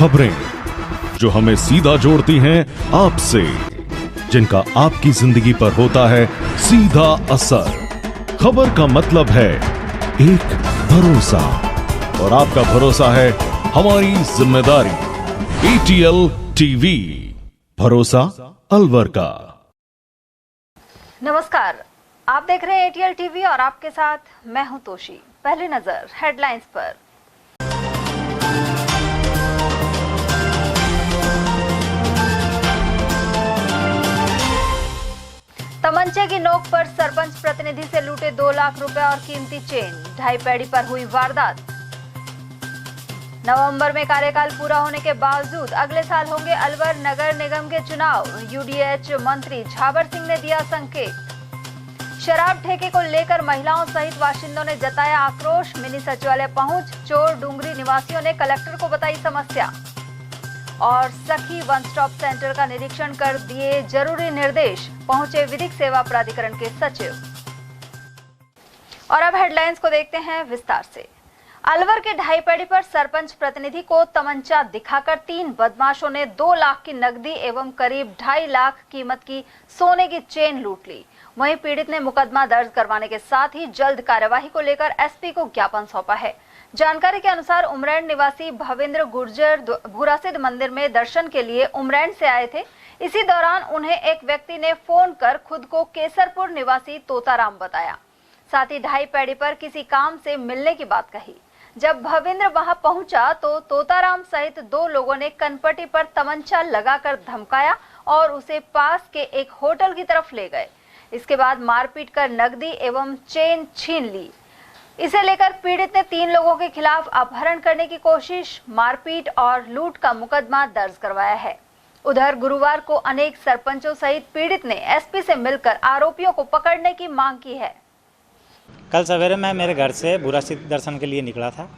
खबरें जो हमें सीधा जोड़ती हैं आपसे, जिनका आपकी जिंदगी पर होता है सीधा असर। खबर का मतलब है एक भरोसा, और आपका भरोसा है हमारी जिम्मेदारी। ATL टीवी, भरोसा अलवर का। नमस्कार, आप देख रहे हैं ATL टीवी और आपके साथ मैं हूं तोशी। पहली नजर हेडलाइंस पर। तमंचे की नोक पर सरपंच प्रतिनिधि से लूटे 2 लाख रुपए और कीमती चेन। ढाई पैड़ी पर हुई वारदात। नवंबर में कार्यकाल पूरा होने के बावजूद अगले साल होंगे अलवर नगर निगम के चुनाव। UDH मंत्री झाबर सिंह ने दिया संकेत। शराब ठेके को लेकर महिलाओं सहित बाशिंदों ने जताया आक्रोश। मिनी सचिवालय पहुंच चोर डूंगरी निवासियों ने कलेक्टर को बताई समस्या। और सखी वन स्टॉप सेंटर का निरीक्षण कर दिए जरूरी निर्देश, पहुंचे विधिक सेवा प्राधिकरण के सचिव। और अब हेडलाइंस को देखते हैं विस्तार से। अलवर के ढाई पैड़ी पर सरपंच प्रतिनिधि को तमंचा दिखाकर 3 बदमाशों ने 2 लाख की नकदी एवं करीब 2.5 लाख कीमत की सोने की चेन लूट ली। वहीं पीड़ित ने मुकदमा दर्ज करवाने के साथ ही जल्द कार्यवाही को लेकर SP को ज्ञापन सौंपा है। जानकारी के अनुसार उमरैंड निवासी भवेंद्र गुर्जर भूरासिद्ध मंदिर में दर्शन के लिए उमरैंड से आए थे। इसी दौरान उन्हें एक व्यक्ति ने फोन कर खुद को केसरपुर निवासी तोताराम बताया, साथ ही ढाई पैड़ी पर किसी काम से मिलने की बात कही। जब भवेंद्र वहां पहुंचा तो तोताराम सहित 2 लोगों ने कनपटी पर तमंचा लगाकर धमकाया और उसे पास के एक होटल की तरफ ले गए। इसके बाद मारपीट कर नकदी एवं चेन छीन ली। इसे लेकर पीड़ित ने 3 लोगों के खिलाफ अपहरण करने की कोशिश, मारपीट और लूट का मुकदमा दर्ज करवाया है। उधर गुरुवार को अनेक सरपंचों सहित पीड़ित ने SP से मिलकर आरोपियों को पकड़ने की मांग की है। कल सवेरे मैं मेरे घर से भूरासिद्ध दर्शन के लिए निकला था।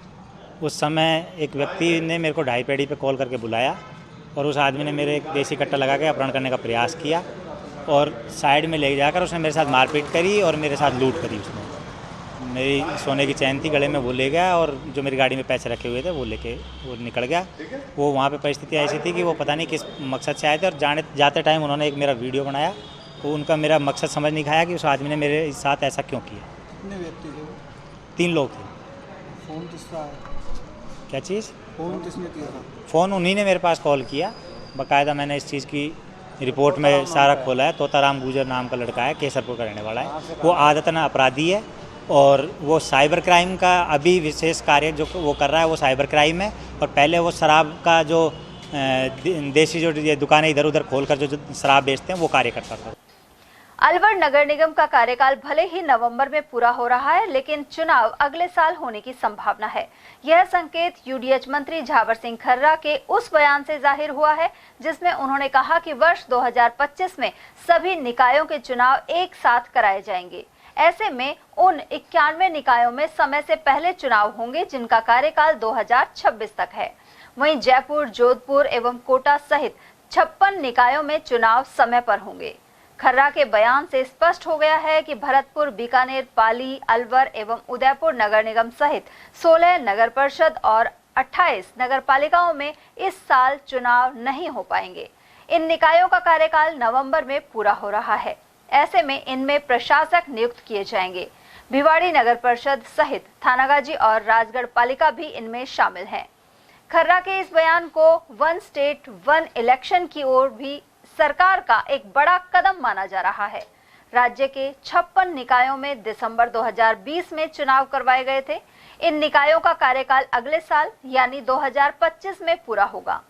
उस समय एक व्यक्ति ने मेरे को ढाई पैड़ी पे कॉल करके बुलाया और उस आदमी ने मेरे एक देसी कट्टा लगा के अपहरण करने का प्रयास किया और साइड में ले जाकर उसने मेरे साथ मारपीट करी और मेरे साथ लूट करी। उसने मेरी सोने की चैन थी गले में, वो ले गया और जो मेरी गाड़ी में पैसे रखे हुए थे वो लेके वो निकल गया। वो वहाँ पे परिस्थिति ऐसी थी कि वो पता नहीं किस मकसद से आए थे और जाते टाइम उन्होंने एक मेरा वीडियो बनाया। तो उनका मेरा मकसद समझ नहीं खाया कि उस आदमी ने मेरे साथ ऐसा क्यों किया। कितने व्यक्ति थे वो? 3 लोग थे। फोन किसका है? क्या चीज़? फोन किसने किया था? फ़ोन उन्हीं ने मेरे पास कॉल किया। बाकायदा मैंने इस चीज़ की रिपोर्ट में सारा खोला है। तोताराम गुर्जर नाम का लड़का है, केसरपुर का रहने वाला है। वो आदतन अपराधी है और वो साइबर क्राइम का अभी विशेष कार्य जो वो कर रहा है वो साइबर क्राइम है। और पहले वो शराब का जो देसी जो ये दुकानें इधर उधर खोलकर जो शराब बेचते हैं वो कार्य करता था। अलवर नगर निगम का कार्यकाल भले ही नवंबर में पूरा हो रहा है, लेकिन चुनाव अगले साल होने की संभावना है। यह संकेत UDH मंत्री झाबर सिंह खर्रा के उस बयान से जाहिर हुआ है जिसमें उन्होंने कहा कि वर्ष 2025 में सभी निकायों के चुनाव एक साथ कराए जाएंगे। ऐसे में उन 91 निकायों में समय से पहले चुनाव होंगे जिनका कार्यकाल 2026 तक है। वहीं जयपुर, जोधपुर एवं कोटा सहित 56 निकायों में चुनाव समय पर होंगे। खर्रा के बयान से स्पष्ट हो गया है कि भरतपुर, बीकानेर, पाली, अलवर एवं उदयपुर नगर निगम सहित 16 नगर परिषद और 28 नगर पालिकाओं में इस साल चुनाव नहीं हो पाएंगे। इन निकायों का कार्यकाल नवंबर में पूरा हो रहा है। ऐसे में इनमें प्रशासक नियुक्त किए जाएंगे। भिवाड़ी नगर परिषद सहित थानागाजी और राजगढ़ पालिका भी इनमें शामिल है। खर्रा के इस बयान को वन स्टेट वन इलेक्शन की ओर भी सरकार का एक बड़ा कदम माना जा रहा है। राज्य के 56 निकायों में दिसंबर 2020 में चुनाव करवाए गए थे। इन निकायों का कार्यकाल अगले साल यानी 2025 में पूरा होगा।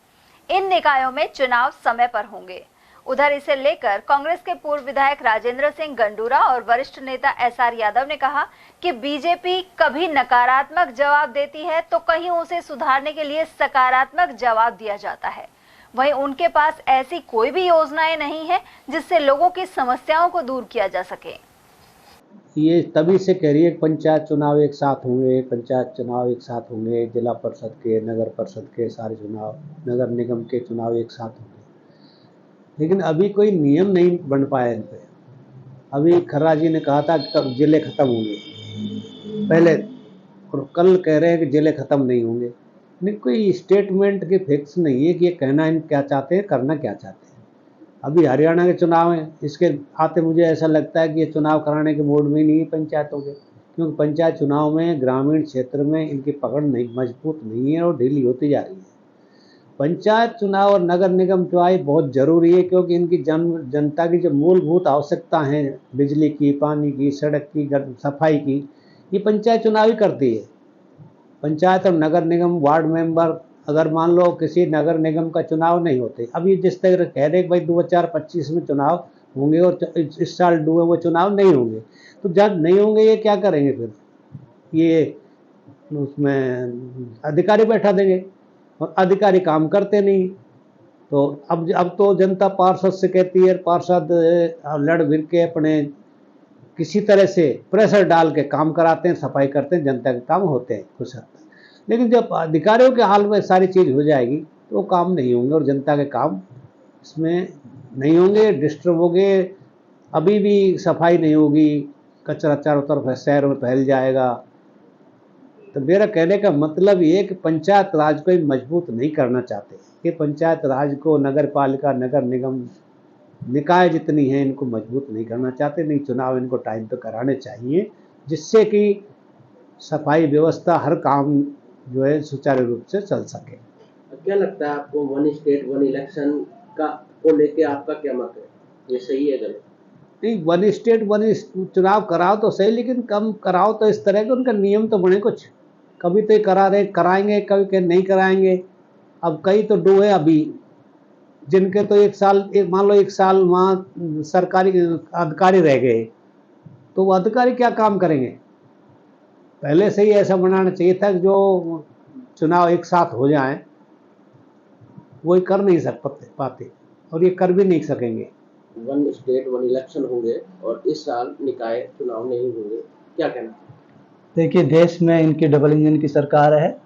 इन निकायों में चुनाव समय पर होंगे। उधर इसे लेकर कांग्रेस के पूर्व विधायक राजेंद्र सिंह गंडूरा और वरिष्ठ नेता SR यादव ने कहा कि बीजेपी कभी नकारात्मक जवाब देती है तो कहीं उसे सुधारने के लिए सकारात्मक जवाब दिया जाता है। वहीं उनके पास ऐसी कोई भी योजनाएं नहीं है जिससे लोगों की समस्याओं को दूर किया जा सके। ये तभी से कह रही है पंचायत चुनाव एक साथ होंगे, पंचायत चुनाव एक साथ होंगे, जिला परिषद के, नगर परिषद के सारे चुनाव, नगर निगम के चुनाव एक साथ होंगे, लेकिन अभी कोई नियम नहीं बन पाया इन पे। अभी खर्रा जी ने कहा था कि कब जिले खत्म होंगे पहले, और कल कह रहे हैं कि जिले खत्म नहीं होंगे। नहीं, कोई स्टेटमेंट की फिक्स नहीं है कि ये कहना इन क्या चाहते हैं, करना क्या चाहते हैं। अभी हरियाणा के चुनाव हैं, इसके आते मुझे ऐसा लगता है कि ये चुनाव कराने के मूड में ही नहीं है पंचायतों के, क्योंकि पंचायत चुनाव में ग्रामीण क्षेत्र में इनकी पकड़ नहीं, मजबूत नहीं है और ढीली होती जा रही है। पंचायत चुनाव और नगर निगम चुनाव बहुत ज़रूरी है, क्योंकि इनकी जनता की जो मूलभूत आवश्यकता हैं, बिजली की, पानी की, सड़क की, सफाई की, ये पंचायत चुनाव ही करती है। पंचायत और नगर निगम वार्ड मेंबर, अगर मान लो किसी नगर निगम का चुनाव नहीं होते, अब ये जिस तरह कह रहे कि भाई 2025 में चुनाव होंगे और इस साल वो चुनाव नहीं होंगे, तो जब नहीं होंगे ये क्या करेंगे फिर? ये उसमें अधिकारी बैठा देंगे और अधिकारी काम करते नहीं। तो अब तो जनता पार्षद से कहती है, पार्षद लड़ भिड़ के अपने किसी तरह से प्रेशर डाल के काम कराते हैं, सफाई करते हैं, जनता के काम होते हैं कुछ हद तक। लेकिन जब अधिकारियों के हाल में सारी चीज़ हो जाएगी तो काम नहीं होंगे और जनता के काम इसमें नहीं होंगे, डिस्टर्ब होंगे। अभी भी सफाई नहीं होगी, कचरा चारों तरफ शहर में फैल जाएगा। तो मेरा कहने का मतलब ये है कि पंचायत राज को मजबूत नहीं करना चाहते, कि पंचायत राज को नगर पालिका, नगर निगम, निकाय जितनी हैं इनको मजबूत नहीं करना चाहते। नहीं, चुनाव इनको टाइम पे कराने चाहिए, जिससे कि सफाई व्यवस्था, हर काम जो है सुचारू रूप से चल सके। क्या लगता है आपको, वन स्टेट वन इलेक्शन का को लेके आपका क्या मत है? ये सही है गलत? नहीं, वन स्टेट वन चुनाव कराओ तो सही, लेकिन कम कराओ तो इस तरह के उनका नियम तो बने कुछ। कभी तो कराएंगे, कभी के नहीं कराएंगे। अब कई तो डूबे अभी, जिनके तो मान लो एक साल वहाँ सरकारी अधिकारी रह गए, तो वो अधिकारी क्या काम करेंगे? पहले से ही ऐसा बनाना चाहिए था कि जो चुनाव एक साथ हो जाएं, वो कर नहीं पाते और ये कर भी नहीं सकेंगे। वन स्टेट वन इलेक्शन होंगे और इस साल निकाय चुनाव नहीं होंगे, क्या कहना? देखिए, देश में इनकी डबल इंजन की सरकार है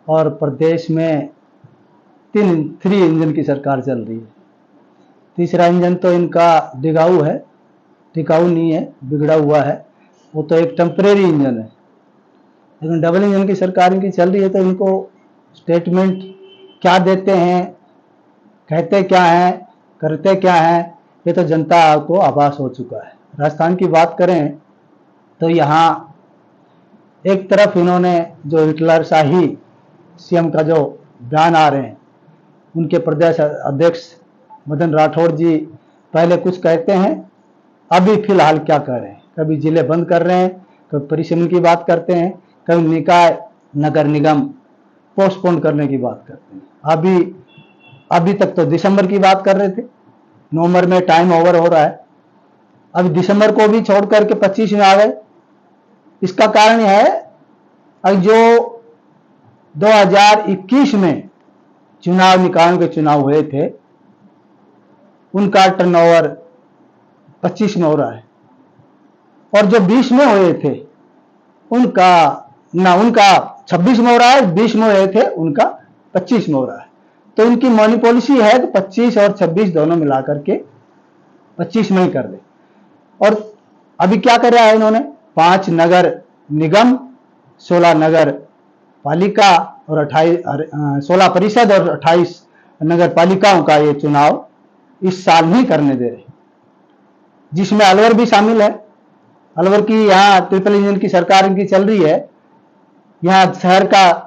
और प्रदेश में थ्री इंजन की सरकार चल रही है। तीसरा इंजन तो इनका टिकाऊ है, टिकाऊ नहीं है, बिगड़ा हुआ है, वो तो एक टेम्परेरी इंजन है। लेकिन डबल इंजन की सरकार इनकी चल रही है, तो इनको स्टेटमेंट क्या देते हैं, कहते क्या हैं, करते क्या हैं, ये तो जनता को आभास हो चुका है। राजस्थान की बात करें तो यहाँ एक तरफ इन्होंने जो हिटलर शाही सीएम का जो बयान आ रहे हैं, उनके प्रदेश अध्यक्ष मदन राठौड़ जी पहले कुछ कहते हैं, अभी फिलहाल क्या कर रहे हैं? कभी जिले बंद कर रहे हैं, कभी परिसीमन की बात करते हैं, कभी निकाय नगर निगम पोस्टपोन करने की बात करते हैं। अभी तक तो दिसंबर की बात कर रहे थे, नवंबर में टाइम ओवर हो रहा है, अभी दिसंबर को भी छोड़ करके 25 में आ गए। इसका कारण है, अब जो 2021 में चुनाव, निकायों के चुनाव हुए थे, उनका टर्नओवर 25 में हो रहा है, और जो 20 में हुए थे उनका 26 में हो रहा है, 20 में हुए थे उनका 25 में हो रहा है। तो उनकी मनी पॉलिसी है कि 25 और 26 दोनों मिलाकर के 25 में ही कर दे। और अभी क्या कर रहा है इन्होंने, 5 नगर निगम, 16 नगर पालिका और 16 परिषद और 28 नगर पालिकाओं का ये चुनाव इस साल नहीं करने दे रहे, जिसमें अलवर भी शामिल है। अलवर की यहाँ ट्रिपल इंजन की सरकार इनकी चल रही है। यहाँ शहर का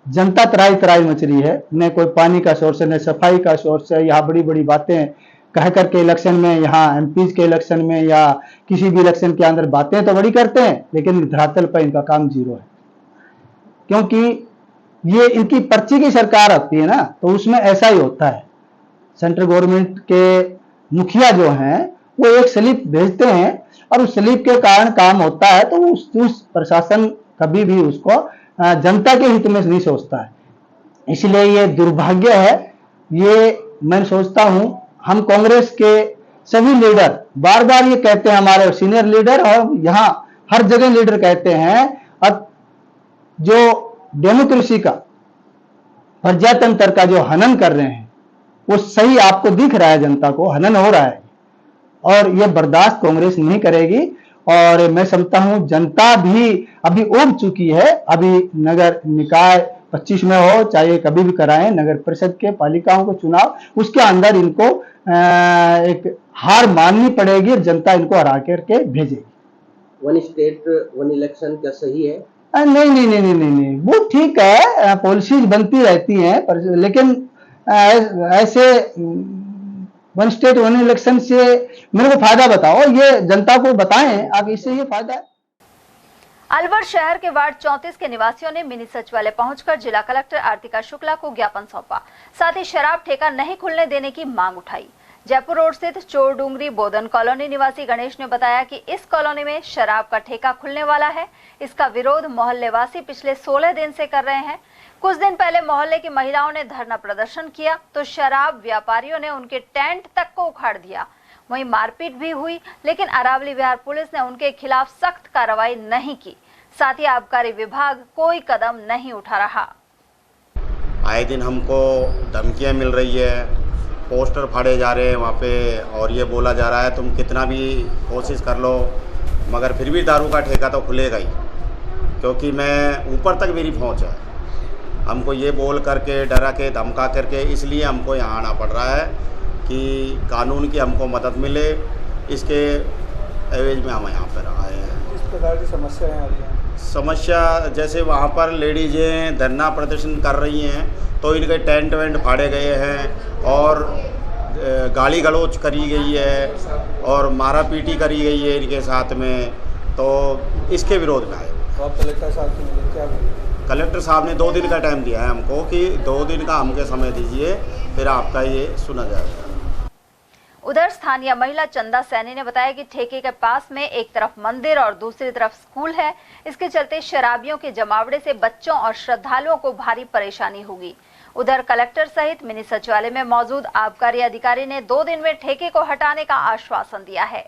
जनता तराई तराई मच रही है, न कोई पानी का सोर्स है, न सफाई का सोर्स है। यहाँ बड़ी बड़ी बातें कह करके इलेक्शन में, यहाँ एमपीज के इलेक्शन में या किसी भी इलेक्शन के अंदर बातें तो बड़ी करते हैं, लेकिन धरातल पर इनका काम जीरो है। क्योंकि ये इनकी पर्ची की सरकार आती है ना, तो उसमें ऐसा ही होता है। सेंट्रल गवर्नमेंट के मुखिया जो हैं वो एक स्लिप भेजते हैं और उस स्लिप के कारण काम होता है, तो उस प्रशासन कभी भी उसको जनता के हित में नहीं सोचता है। इसलिए ये दुर्भाग्य है। ये मैं सोचता हूं, हम कांग्रेस के सभी लीडर बार बार ये कहते हैं, हमारे सीनियर लीडर और यहाँ हर जगह लीडर कहते हैं, अब जो डेमोक्रेसी का, प्रजातंत्र का जो हनन कर रहे हैं, वो सही आपको दिख रहा है, जनता को हनन हो रहा है और ये बर्दाश्त कांग्रेस नहीं करेगी। और मैं समझता हूं जनता भी अभी उब चुकी है। अभी नगर निकाय 25 में हो चाहे कभी भी कराएं, नगर परिषद के पालिकाओं के चुनाव, उसके अंदर इनको एक हार माननी पड़ेगी, जनता इनको हरा करके भेजेगी। वन स्टेट वन इलेक्शन क्या सही है? नहीं नहीं नहीं नहीं नहीं नहीं, वो ठीक है, पॉलिसीज बनती रहती हैं, पर लेकिन ऐसे वन स्टेट वन इलेक्शन से मेरे को फायदा बताओ, ये जनता को बताएं आप, इससे ये फायदा है। अलवर शहर के वार्ड 34 के निवासियों ने मिनी सचिवालय पहुंचकर जिला कलेक्टर आरतिका शुक्ला को ज्ञापन सौंपा। साथ ही शराब ठेका नहीं खुलने देने की मांग उठाई। जयपुर रोड स्थित चोर डूंगरी बोधन कॉलोनी निवासी गणेश ने बताया कि इस कॉलोनी में शराब का ठेका खुलने वाला है। इसका विरोध मोहल्लेवासी पिछले 16 दिन से कर रहे हैं। कुछ दिन पहले मोहल्ले की महिलाओं ने धरना प्रदर्शन किया तो शराब व्यापारियों ने उनके टेंट तक को उखाड़ दिया। वहीं मारपीट भी हुई, लेकिन अरावली विहार पुलिस ने उनके खिलाफ सख्त कार्रवाई नहीं की। साथ ही आबकारी विभाग कोई कदम नहीं उठा रहा। आए दिन हमको धमकियां मिल रही है, पोस्टर फाड़े जा रहे हैं वहाँ पे, और ये बोला जा रहा है तुम कितना भी कोशिश कर लो मगर फिर भी दारू का ठेका तो खुलेगा ही, क्योंकि मैं ऊपर तक मेरी पहुँच है। हमको ये बोल करके डरा के धमका करके इसलिए हमको यहाँ आना पड़ रहा है कि कानून की हमको मदद मिले, इसके एवज में हम यहाँ पर आए हैं। किस प्रकार की समस्याएं आ रही हैं? समस्या जैसे वहाँ पर लेडीजें धरना प्रदर्शन कर रही हैं तो इनके टेंट वेंट फाड़े गए हैं और गाली गलौज करी गई है और मारा पीटी करी गई है इनके साथ में, तो इसके विरोध में आए। तो आप कलेक्टर साहब से मिले, क्या बोले? कलेक्टर साहब ने 2 दिन का टाइम दिया है हमको कि 2 दिन का हमके समय दीजिए, फिर आपका ये सुना जाएगा। उधर स्थानीय महिला चंदा सैनी ने बताया कि ठेके के पास में एक तरफ मंदिर और दूसरी तरफ स्कूल है। इसके चलते शराबियों के जमावड़े से बच्चों और श्रद्धालुओं को भारी परेशानी होगी। उधर कलेक्टर सहित मिनी सचिवालय में मौजूद आबकारी अधिकारी ने 2 दिन में ठेके को हटाने का आश्वासन दिया है।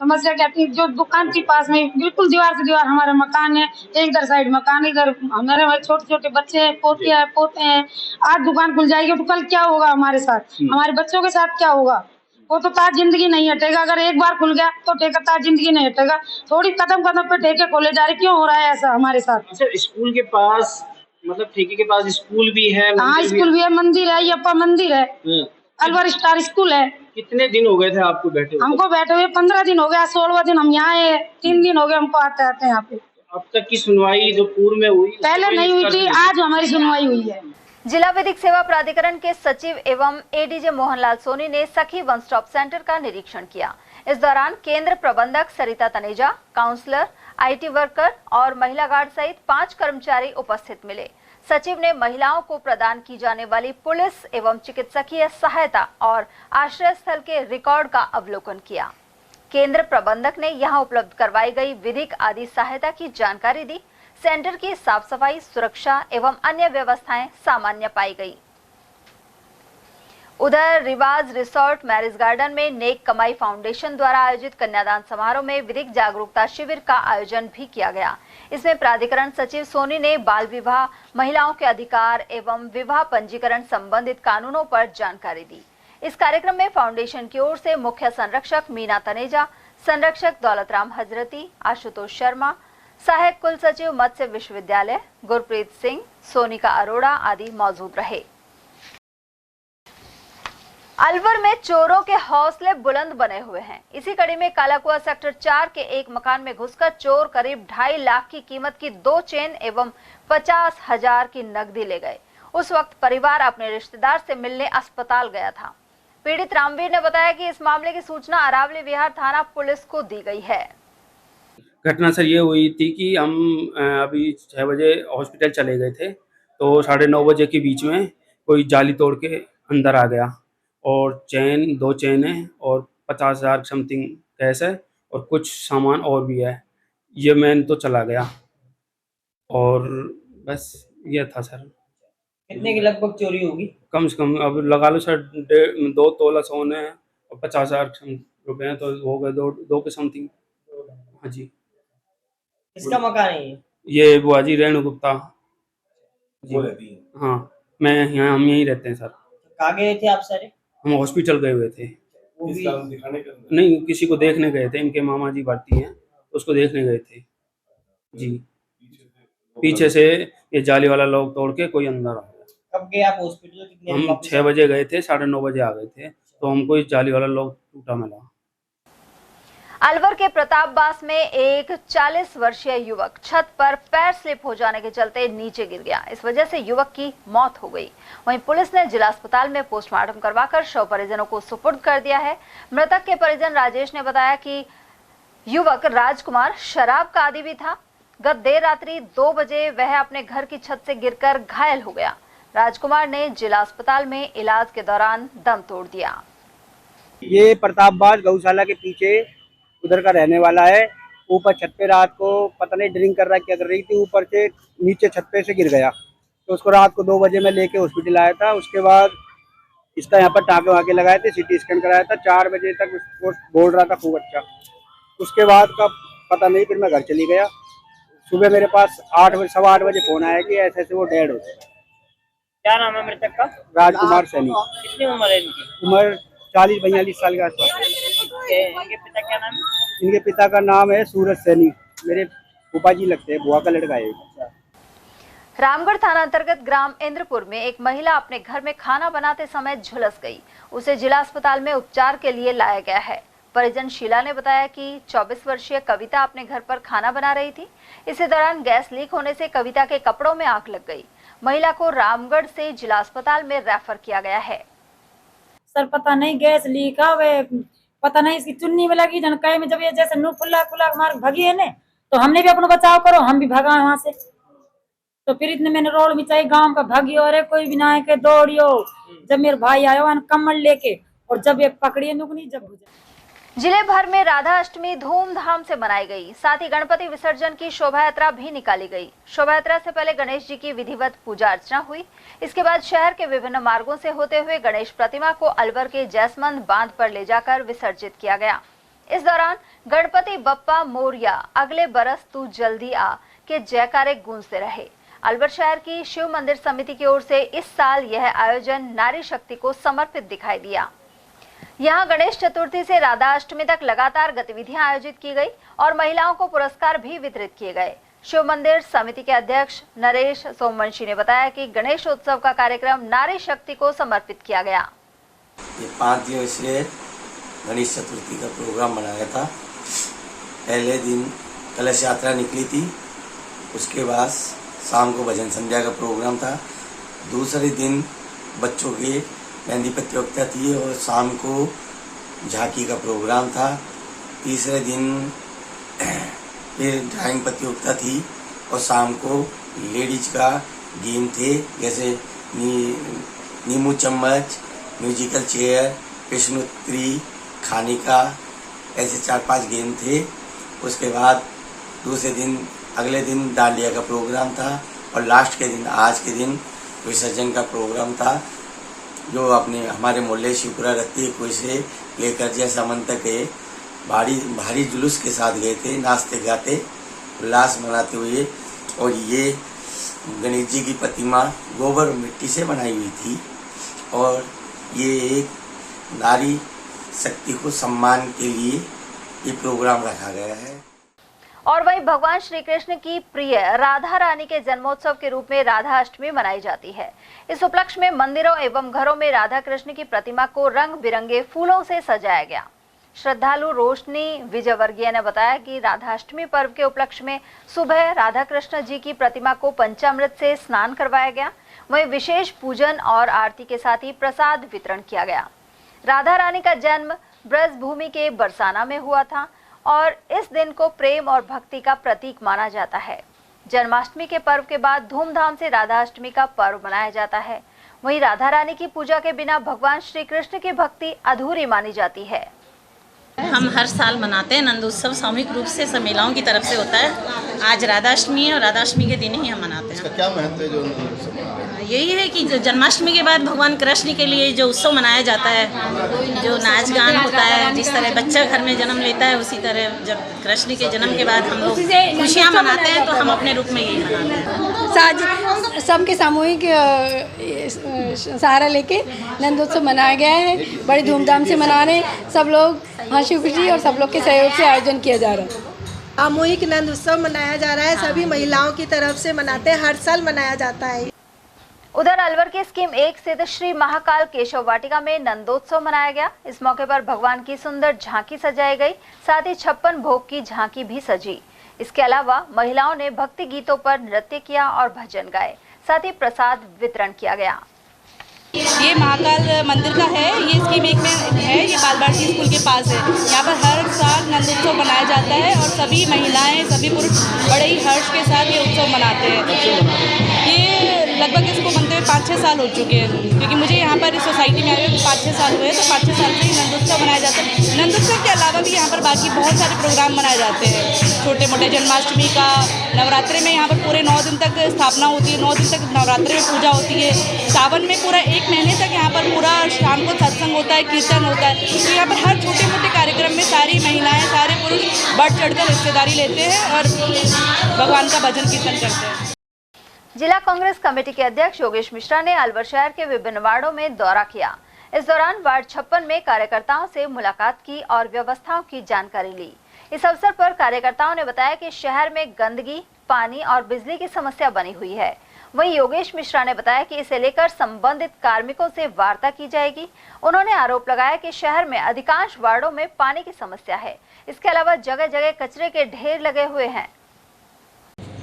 समस्या क्या थी, जो दुकान के पास में बिल्कुल दीवार से दीवार हमारा मकान है, एक इधर साइड मकान, इधर हमारे छोटे छोटे बच्चे हैं, पोते हैं। आज दुकान खुल जाएगी तो कल क्या होगा हमारे साथ, हमारे बच्चों के साथ क्या होगा? वो तो ताज जिंदगी नहीं हटेगा। अगर एक बार खुल गया तो ठेका ताज जिंदगी नहीं हटेगा। थोड़ी कदम कदम पे ठेके खोले जा रहे, क्यों हो रहा है ऐसा हमारे साथ? अच्छा, स्कूल के पास मतलब ठेके के पास स्कूल भी है? हाँ, स्कूल भी है, मंदिर है, यप्पा मंदिर है, अलवर स्टार स्कूल है। कितने दिन हो गए थे आपको बैठे हुए? हमको बैठे हुए 15 दिन हो गया, 16वां दिन हम यहाँ आए, 3 दिन हो गए हमको आते आते यहाँ पे। अब तक की सुनवाई जो पूर्व में हुई पहले नहीं हुई थी, आज हमारी सुनवाई हुई है। जिला विधिक सेवा प्राधिकरण के सचिव एवं एडीजे मोहनलाल सोनी ने सखी वन स्टॉप सेंटर का निरीक्षण किया। इस दौरान केंद्र प्रबंधक सरिता तनेजा, काउंसलर, IT वर्कर और महिला गार्ड सहित 5 कर्मचारी उपस्थित मिले। सचिव ने महिलाओं को प्रदान की जाने वाली पुलिस एवं चिकित्सकीय सहायता और आश्रय स्थल के रिकॉर्ड का अवलोकन किया। केंद्र प्रबंधक ने यहां उपलब्ध करवाई गई विधिक आदि सहायता की जानकारी दी। सेंटर की साफ सफाई, सुरक्षा एवं अन्य व्यवस्थाएं सामान्य पाई गई। उधर रिवाज रिसोर्ट मैरिज गार्डन में नेक कमाई फाउंडेशन द्वारा आयोजित कन्यादान समारोह में विधिक जागरूकता शिविर का आयोजन भी किया गया। इसमें प्राधिकरण सचिव सोनी ने बाल विवाह, महिलाओं के अधिकार एवं विवाह पंजीकरण संबंधित कानूनों पर जानकारी दी। इस कार्यक्रम में फाउंडेशन की ओर से मुख्य संरक्षक मीना तनेजा, संरक्षक दौलतराम हजरती, आशुतोष शर्मा, सहायक कुल सचिव मत्स्य विश्वविद्यालय गुरप्रीत सिंह, सोनिका अरोड़ा आदि मौजूद रहे। अलवर में चोरों के हौसले बुलंद बने हुए हैं। इसी कड़ी में कालाकुआ सेक्टर 4 के एक मकान में घुसकर चोर करीब 2.5 लाख की कीमत की 2 चेन एवं 50,000 की नकदी ले गए। उस वक्त परिवार अपने रिश्तेदार से मिलने अस्पताल गया था। पीड़ित रामवीर ने बताया कि इस मामले की सूचना अरावली विहार थाना पुलिस को दी गई है। घटना सर ये हुई थी कि हम अभी 6 बजे हॉस्पिटल चले गए थे, तो 9:30 बजे के बीच में कोई जाली तोड़ के अंदर आ गया और 2 चेन है और 50,000 समथिंग कैश है और कुछ सामान और भी है। ये मैन तो चला गया और बस ये था सर। कितने की लगभग चोरी होगी? कम से कम अब लगा लो सर 2 तोला सोने हैं और 50,000 रुपये हैं, तो हो गए 2 के समथिंग। हाँ जी। किसका मकान है ये? ये बुआ जी रेणु गुप्ता जी। हाँ, मैं यहाँ हम यहीं रहते हैं सर। कहाँ गए थे आप सारे? हम हॉस्पिटल गए हुए थे। वो भी नहीं, किसी को देखने गए थे, इनके मामा जी भर्ती हैं, उसको देखने गए थे जी। पीछे से ये जाली वाला लॉक तोड़ के कोई अंदर आ गया। कब गए आप हॉस्पिटल? कितने हम 6 बजे गए थे, 9:30 बजे आ गए थे, तो हमको इस जाली वाला लॉक टूटा मिला। अलवर के प्रतापबास में एक 40 वर्षीय युवक छत पर पैर स्लिप हो जाने के चलते नीचे गिर गया। इस वजह से युवक की मौत हो गई। वहीं पुलिस ने जिला अस्पताल में पोस्टमार्टम करवाकर शव परिजनों को सुपुर्द कर दिया है। मृतक के परिजन राजेश ने बताया कि युवक राजकुमार शराब का आदी भी था। गत देर रात्रि 2 बजे वह अपने घर की छत से गिरकर घायल हो गया। राजकुमार ने जिला अस्पताल में इलाज के दौरान दम तोड़ दिया। ये प्रतापबास गौशाला के पीछे उधर का रहने वाला है। ऊपर छत पे रात को पता नहीं ड्रिंक कर रहा क्या कर रही थी, ऊपर से नीचे छत पे से गिर गया। तो उसको रात को 2 बजे मैं लेके हॉस्पिटल आया था। उसके बाद इसका यहाँ पर टाँके वाके लगाए थे, सिटी स्कैन कराया था। 4 बजे तक उसको बोल रहा था खूब अच्छा। उसके बाद का पता नहीं, फिर मैं घर चली गया। सुबह मेरे पास 8 बजे 8:15 बजे फोन आया कि ऐसे ऐसे वो डेड हो गया। क्या नाम है मृतक का? राजकुमार सैनी। कितनी उम्र है इनकी? उम्र 40-42 साल के आसपास। इनके पिता क्या नाम है? इनके पिता का नाम है सूरज सैनी। मेरे फूफा जी लगते हैं, बुआ का लड़का है। रामगढ़ थाना अंतर्गत ग्राम इंद्रपुर में एक महिला अपने घर में खाना बनाते समय झुलस गई। उसे जिला अस्पताल में उपचार के लिए लाया गया है। परिजन शीला ने बताया कि 24 वर्षीय कविता अपने घर पर खाना बना रही थी। इसी दौरान गैस लीक होने से कविता के कपड़ों में आग लग गई। महिला को रामगढ़ से जिला अस्पताल में रेफर किया गया है। सर पता नहीं गैस लीक है, वे पता नहीं इसकी चुन्नी में लगी जनकाई में। जब ये जैसे नु फुल्ला मार भगी है ने, तो हमने भी अपना बचाव करो, हम भी भागा वहां से। तो फिर इतने मैंने रोड में चाहिए गांव का भागी और कोई भी ना है के दौड़ियो। जब मेरे भाई आयो कम्बल लेके, और जब ये पकड़िए नुकनी जब जिले भर में राधा अष्टमी धूमधाम से मनाई गई। साथ ही गणपति विसर्जन की शोभा यात्रा भी निकाली गई। शोभा यात्रा से पहले गणेश जी की विधिवत पूजा अर्चना हुई। इसके बाद शहर के विभिन्न मार्गों से होते हुए गणेश प्रतिमा को अलवर के जैसमंद बांध पर ले जाकर विसर्जित किया गया। इस दौरान गणपति बप्पा मोरिया अगले बरस तू जल्दी आ के जयकारे गूंजते रहे। अलवर शहर की शिव मंदिर समिति की ओर से इस साल यह आयोजन नारी शक्ति को समर्पित दिखाई दिया। यहाँ गणेश चतुर्थी से राधा अष्टमी तक लगातार गतिविधियां आयोजित की गई और महिलाओं को पुरस्कार भी वितरित किए गए। शिव मंदिर समिति के अध्यक्ष नरेश सोमवंशी ने बताया कि गणेश उत्सव का कार्यक्रम नारी शक्ति को समर्पित किया गया। ये 5 दिवसीय गणेश चतुर्थी का प्रोग्राम बनाया था। पहले दिन कलश यात्रा निकली थी, उसके बाद शाम को भजन संध्या का प्रोग्राम था। दूसरे दिन बच्चों के मेहंदी प्रतियोगिता थी और शाम को झांकी का प्रोग्राम था। तीसरे दिन फिर ड्राइंग प्रतियोगिता थी और शाम को लेडीज का गेम थे, जैसे नींबू चम्मच, म्यूजिकल चेयर, प्रश्नोत्तरी, खाने का, ऐसे 4-5 गेम थे। उसके बाद दूसरे दिन अगले दिन डांडिया का प्रोग्राम था और लास्ट के दिन आज के दिन विसर्जन का प्रोग्राम था, जो अपने हमारे मोहल्ले शिवपुरा रत्ती कोई से लेकर जयसमंद तक के भारी जुलूस के साथ गए थे, नाचते गाते उल्लास मनाते हुए। और ये गणेश जी की प्रतिमा गोबर और मिट्टी से बनाई हुई थी और ये एक नारी शक्ति को सम्मान के लिए ये प्रोग्राम रखा गया है। और वहीं भगवान श्री कृष्ण की प्रिय राधा रानी के जन्मोत्सव के रूप में राधा अष्टमी मनाई जाती है। इस उपलक्ष्य में मंदिरों एवं घरों में राधा कृष्ण की प्रतिमा को रंग बिरंगे फूलों से सजाया गया। श्रद्धालु रोशनी विजयवर्गीय ने बताया कि राधा अष्टमी पर्व के उपलक्ष्य में सुबह राधा कृष्ण जी की प्रतिमा को पंचामृत से स्नान करवाया गया। वहीं विशेष पूजन और आरती के साथ ही प्रसाद वितरण किया गया। राधा रानी का जन्म ब्रज भूमि के बरसाना में हुआ था और इस दिन को प्रेम और भक्ति का प्रतीक माना जाता है। जन्माष्टमी के पर्व के बाद धूमधाम से राधा अष्टमी का पर्व मनाया जाता है। वहीं राधा रानी की पूजा के बिना भगवान श्री कृष्ण की भक्ति अधूरी मानी जाती है। हम हर साल मनाते हैं नंदोत्सव, सामूहिक रूप से सब महिलाओं की तरफ से होता है। आज राधा अष्टमी है और राधा अष्टमी के दिन ही हम मनाते हैं। इसका क्या महत्व है जो नंदोत्सव मना रहे हैं? यही है कि जन्माष्टमी के बाद भगवान कृष्ण के लिए जो उत्सव मनाया जाता है, जो नाच गान होता है, जिस तरह बच्चा घर में जन्म लेता है उसी तरह जब कृष्ण के जन्म के बाद हम लोग खुशियाँ मनाते हैं, तो हम अपने रूप में यही मनाते हैं। सबके सामूहिक सहारा लेके नंदोत्सव मनाया गया है। बड़ी धूमधाम से मना रहे हैं सब लोग, हंसी खुशी और सब लोग के सहयोग से आयोजन किया जा रहा है। सामूहिक नंद उत्सव मनाया जा रहा है। सभी महिलाओं की तरफ से मनाते हैं, हर साल मनाया जाता है। उधर अलवर के स्कीम 1 स्थित श्री महाकाल केशव वाटिका में नंदोत्सव मनाया गया। इस मौके पर भगवान की सुंदर झांकी सजाई गई, साथ ही 56 भोग की झांकी भी सजी। इसके अलावा महिलाओं ने भक्ति गीतों पर नृत्य किया और भजन गाए, साथ ही प्रसाद वितरण किया गया। ये महाकाल मंदिर का है, ये स्कीम 1 में है, ये बाल भारती स्कूल के पास है। यहाँ पर हर साल नंदोत्सव मनाया जाता है और सभी महिलाएं, सभी पुरुष बड़े ही हर्ष के साथ ये उत्सव मनाते हैं। ये लगभग इसको बनते हुए 5-6 साल हो चुके हैं, क्योंकि मुझे यहाँ पर इस सोसाइटी में आए हुए 5-6 साल हुए, तो 5-6 साल से ही नंदोत्सव मनाया जाता है। नंदोत्सव के अलावा भी यहाँ पर बाकी बहुत सारे प्रोग्राम मनाए जाते हैं, छोटे मोटे जन्माष्टमी का, नवरात्रि में यहाँ पर पूरे 9 दिन तक स्थापना होती है, 9 दिन तक नवरात्रि में पूजा होती है। सावन में पूरा 1 महीने तक यहाँ पर पूरा शाम को सत्संग होता है, कीर्तन होता है। तो यहाँ पर हर छोटे मोटे कार्यक्रम में सारी महिलाएं, सारे पुरुष बढ़ चढ़कर हिस्सेदारी लेते हैं और भगवान का भजन कीर्तन करते हैं। जिला कांग्रेस कमेटी के अध्यक्ष योगेश मिश्रा ने अलवर शहर के विभिन्न वार्डों में दौरा किया। इस दौरान वार्ड 56 में कार्यकर्ताओं से मुलाकात की और व्यवस्थाओं की जानकारी ली। इस अवसर पर कार्यकर्ताओं ने बताया कि शहर में गंदगी, पानी और बिजली की समस्या बनी हुई है। वहीं योगेश मिश्रा ने बताया कि इसे लेकर संबंधित कार्मिकों से वार्ता की जाएगी। उन्होंने आरोप लगाया कि शहर में अधिकांश वार्डों में पानी की समस्या है। इसके अलावा जगह जगह कचरे के ढेर लगे हुए हैं।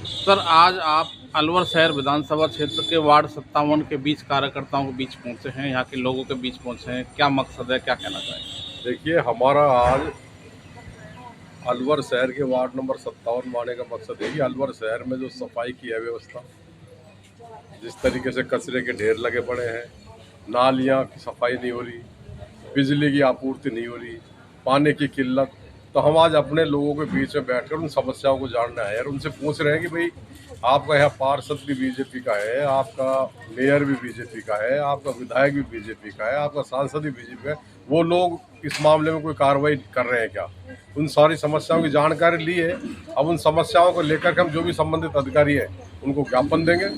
सर, आज आप अलवर शहर विधानसभा क्षेत्र के वार्ड 57 के बीच कार्यकर्ताओं के बीच पहुंचे हैं, यहाँ के लोगों के बीच पहुंचे हैं। क्या मकसद है, क्या कहना चाहेंगे? देखिए, हमारा आज अलवर शहर के वार्ड नंबर 57 में आने का मकसद है कि अलवर शहर में जो सफाई की है व्यवस्था, जिस तरीके से कचरे के ढेर लगे पड़े हैं, नालियाँ की सफाई नहीं हो रही, बिजली की आपूर्ति नहीं हो रही, पानी की किल्लत, तो हम आज अपने लोगों के बीच में बैठकर उन समस्याओं को जानने आए और उनसे पूछ रहे हैं कि भाई आपका यहाँ पार्षद भी बीजेपी का है, आपका मेयर भी बीजेपी का है, आपका विधायक भी बीजेपी का है, आपका सांसद भी बीजेपी का है, वो लोग इस मामले में कोई कार्रवाई कर रहे हैं क्या? उन सारी समस्याओं की जानकारी ली है। अब उन समस्याओं को लेकर के हम जो भी संबंधित अधिकारी हैं उनको ज्ञापन देंगे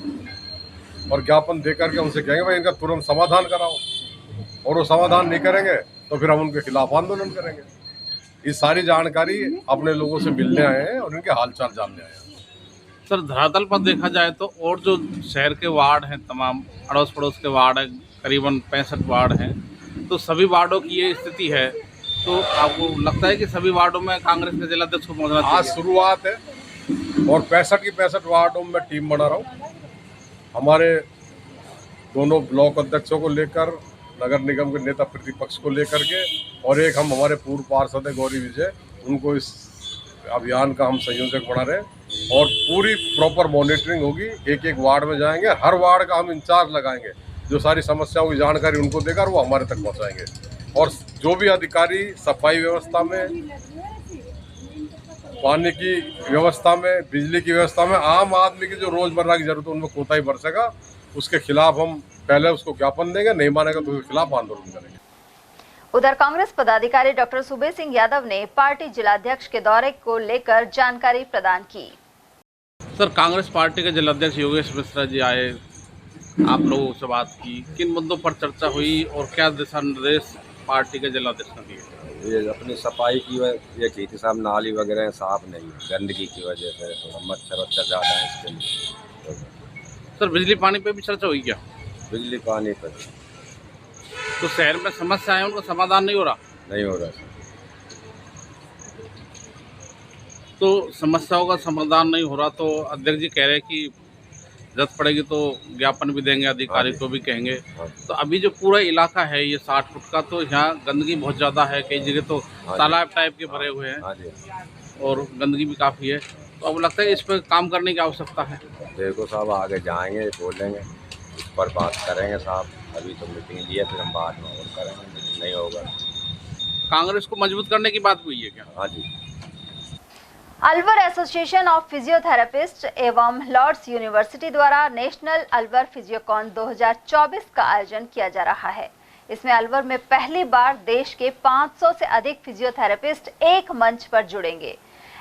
और ज्ञापन दे करके उनसे कहेंगे भाई इनका तुरंत समाधान कराओ, और वो समाधान नहीं करेंगे तो फिर हम उनके खिलाफ आंदोलन करेंगे। ये सारी जानकारी अपने लोगों से मिलने आए हैं और इनके हालचाल जानने आए हैं। सर, धरातल पर देखा जाए तो और जो शहर के वार्ड हैं, तमाम अड़ोस पड़ोस के वार्ड हैं, करीबन 65 वार्ड हैं, तो सभी वार्डों की ये स्थिति है, तो आपको लगता है कि सभी वार्डों में कांग्रेस के जिलाध्यक्ष को पहुंचना चाहिए? आज शुरुआत है और 65 वार्डों में टीम बना रहा हूँ। हमारे दोनों ब्लॉक अध्यक्षों को लेकर, नगर निगम के नेता प्रतिपक्ष को लेकर के, और एक हम हमारे पूर्व पार्षद है गौरी विजय, उनको इस अभियान का हम संयोजक बना रहे हैं और पूरी प्रॉपर मॉनिटरिंग होगी। एक एक वार्ड में जाएंगे, हर वार्ड का हम इंचार्ज लगाएंगे, जो सारी समस्याओं की जानकारी उनको देकर वो हमारे तक पहुंचाएंगे। और जो भी अधिकारी सफाई व्यवस्था में, पानी की व्यवस्था में, बिजली की व्यवस्था में, आम आदमी की जो रोजमर्रा की जरूरत है उनमें कोताही बरतेगा, उसके खिलाफ हम पहले उसको ज्ञापन देंगे, नहीं मानेगा तो उसके खिलाफ आंदोलन करेंगे। उधर कांग्रेस पदाधिकारी डॉक्टर सुबे सिंह यादव ने पार्टी जिलाध्यक्ष के दौरे को लेकर जानकारी प्रदान की। सर, कांग्रेस पार्टी के जिलाध्यक्ष योगेश मिश्रा जी आए, आप लोगों से बात की, किन मुद्दों पर चर्चा हुई और क्या दिशा निर्देश पार्टी के जिलाध्यक्ष ने दिए? ये अपनी सफाई की ये की थी साहब, नाली वगैरह साफ नहीं, गंदगी की वजह से थोड़ा मच्छर ज़्यादा है इसके लिए। सर, बिजली पानी पे भी चर्चा हुई क्या? बिजली पानी पर तो शहर में समस्या है, उनका समाधान नहीं हो रहा? नहीं हो रहा सर। तो समस्याओं का समाधान नहीं हो रहा, तो अध्यक्ष जी कह रहे हैं कि जरूरत पड़ेगी तो ज्ञापन भी देंगे, अधिकारी को भी कहेंगे। तो अभी जो पूरा इलाका है ये 60 फुट का, तो यहाँ गंदगी बहुत ज़्यादा है, कई जगह तो तालाब टाइप के भरे हुए हैं और गंदगी भी काफ़ी है। तो अब लगता है इस पर काम करने की आवश्यकता है। देखो साहब, आगे जाएंगे, बोलेंगे, इस पर बात करेंगे साहब। अभी तो मीटिंग ली है, फिर हम बाद में और करेंगे, नहीं होगा। कांग्रेस को मजबूत करने की बात हुई है क्या? हाँ जी। अलवर एसोसिएशन ऑफ फिजियोथेरेपिस्ट एवं लॉर्ड्स यूनिवर्सिटी द्वारा नेशनल अलवर फिजियोकॉन 2024 का आयोजन किया जा रहा है। इसमें अलवर में पहली बार देश के 500 से अधिक फिजियोथेरेपिस्ट एक मंच पर जुड़ेंगे।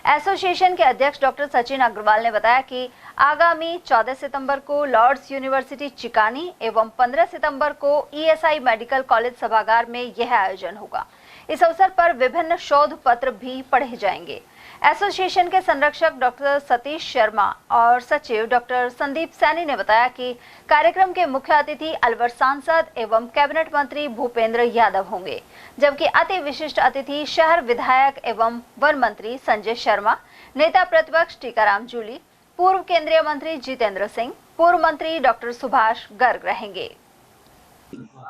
एसोसिएशन के अध्यक्ष डॉक्टर सचिन अग्रवाल ने बताया कि आगामी 14 सितंबर को लॉर्ड्स यूनिवर्सिटी चिकानी एवं 15 सितंबर को ईएसआई मेडिकल कॉलेज सभागार में यह आयोजन होगा। इस अवसर पर विभिन्न शोध पत्र भी पढ़े जाएंगे। एसोसिएशन के संरक्षक डॉक्टर सतीश शर्मा और सचिव डॉक्टर संदीप सैनी ने बताया कि कार्यक्रम के मुख्य अतिथि अलवर सांसद एवं कैबिनेट मंत्री भूपेंद्र यादव होंगे, जबकि अति विशिष्ट अतिथि शहर विधायक एवं वन मंत्री संजय शर्मा, नेता प्रतिपक्ष टीकाराम जूली, पूर्व केंद्रीय मंत्री जितेंद्र सिंह, पूर्व मंत्री डॉक्टर सुभाष गर्ग रहेंगे।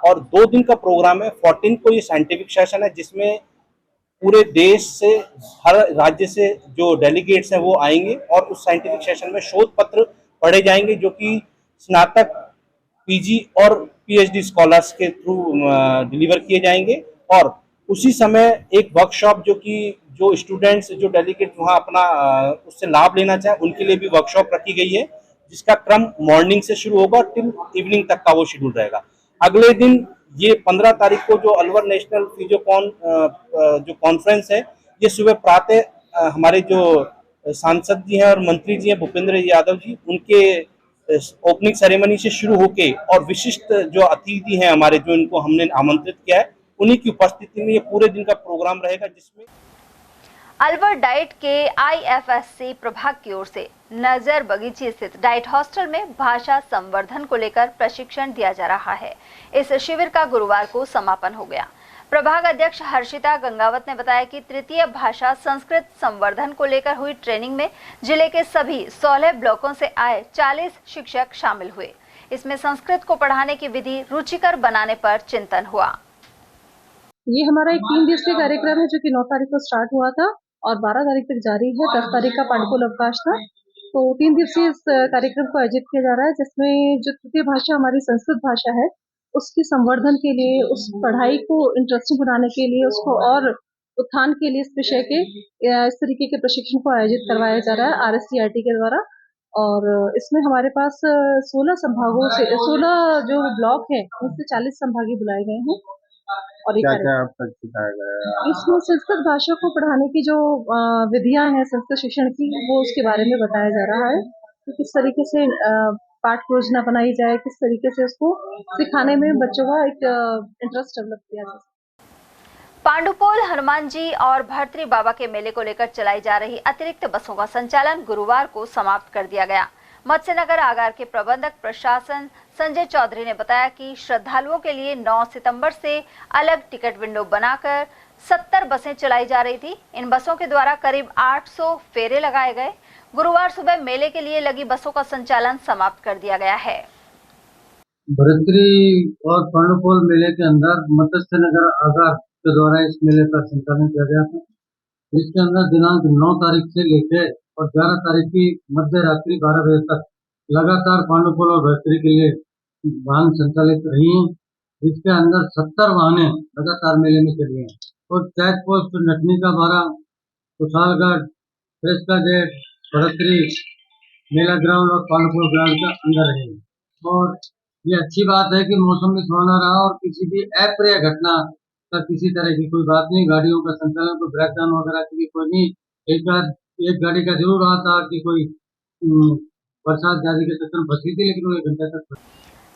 और 2 दिन का प्रोग्राम है। 14 को ये साइंटिफिक सेशन है, जिसमें पूरे देश से, हर राज्य से जो डेलीगेट्स हैं वो आएंगे और उस साइंटिफिक सेशन में शोध पत्र पढ़े जाएंगे, जो कि स्नातक, पीजी और पीएचडी स्कॉलर्स के थ्रू डिलीवर किए जाएंगे। और उसी समय एक वर्कशॉप, जो स्टूडेंट्स, जो डेलीगेट वहाँ अपना उससे लाभ लेना चाहें, उनके लिए भी वर्कशॉप रखी गई है, जिसका क्रम मॉर्निंग से शुरू होगा टिल इवनिंग तक का वो शेड्यूल रहेगा। अगले दिन ये 15 तारीख को जो अलवर नेशनल फिजियोकॉन जो कॉन्फ्रेंस है, ये सुबह प्रातः हमारे जो सांसद जी हैं और मंत्री जी हैं भूपेंद्र यादव जी, उनके ओपनिंग सेरेमनी से शुरू होके और विशिष्ट जो अतिथि हैं हमारे, जो इनको हमने आमंत्रित किया है, उन्हीं की उपस्थिति में ये पूरे दिन का प्रोग्राम रहेगा, जिसमें अलवर डाइट के आईएफएससी प्रभाग की ओर से नजर बगीची स्थित डाइट हॉस्टल में भाषा संवर्धन को लेकर प्रशिक्षण दिया जा रहा है। इस शिविर का गुरुवार को समापन हो गया। प्रभाग अध्यक्ष हर्षिता गंगावत ने बताया कि तृतीय भाषा संस्कृत संवर्धन को लेकर हुई ट्रेनिंग में जिले के सभी 16 ब्लॉकों से आए 40 शिक्षक शामिल हुए। इसमें संस्कृत को पढ़ाने की विधि रुचिकर बनाने पर चिंतन हुआ। ये हमारा एक 3 दिवसीय कार्यक्रम है, जो कि 9 तारीख को स्टार्ट हुआ था और 12 तारीख तक जारी है। 10 तारीख का पांडुपुल अवकाश था, तो 3 दिवसीय इस कार्यक्रम को आयोजित किया जा रहा है, जिसमें जो तृतीय भाषा हमारी संस्कृत भाषा है, उसके संवर्धन के लिए, उस पढ़ाई को इंटरेस्टिंग बनाने के लिए, उसको और उत्थान के लिए इस विषय के इस तरीके के प्रशिक्षण को आयोजित करवाया जा रहा है RSCRT के द्वारा। और इसमें हमारे पास 16 संभागों से 16 जो ब्लॉक है, उनसे 40 संभागी बुलाए गए हैं। और क्या अब तक सिखाया गया है? इसमें संस्कृत भाषा को पढ़ाने की जो विधियां हैं संस्कृत शिक्षण की, वो उसके बारे में बताया जा रहा है कि किस तरीके से पाठ योजना बनाई जाए, किस तरीके से उसको सिखाने में बच्चों का एक इंटरेस्ट डेवलप किया जाए। पांडुपोल, हनुमान जी और भर्तरी बाबा के मेले को लेकर चलाई जा रही अतिरिक्त बसों का संचालन गुरुवार को समाप्त कर दिया गया। मत्स्यनगर आगार के प्रबंधक प्रशासन संजय चौधरी ने बताया कि श्रद्धालुओं के लिए 9 सितंबर से अलग टिकट विंडो बनाकर 70 बसें चलाई जा रही थी। इन बसों के द्वारा करीब 800 फेरे लगाए गए। गुरुवार सुबह मेले के लिए लगी बसों का संचालन समाप्त कर दिया गया है। भर्तरी और पांडुपोल मेले के अंदर मत्स्यनगर आगार के द्वारा इस मेले का संचालन किया गया था। इसके अंदर दिनांक 9 तारीख से लेकर और 11 तारीख की मध्य रात्रि 12 बजे तक लगातार पांडुपोल और भर्तरी के लिए वाहन संचालित रही हैं। इसके अंदर 70 वाहनें लगातार मेले में चली हैं और चैक पोस्ट नटनी का 12, कुशालगढ़, प्रेस का जेट, भर्तरी, मेला ग्राउंड और पांडुपोल ग्राउंड के अंदर रहे। और ये अच्छी बात है कि मौसम भी सुहाना रहा और किसी भी अप्रिय घटना का किसी तरह की कोई बात नहीं। गाड़ियों का संचालन, कोई ब्रेकडाउन वगैरह की कोई नहीं। एक गाड़ी का जरूर रहा था कि कोई बरसात जारी के चक्कर में फंसी थी, लेकिन वो 1 घंटे तक।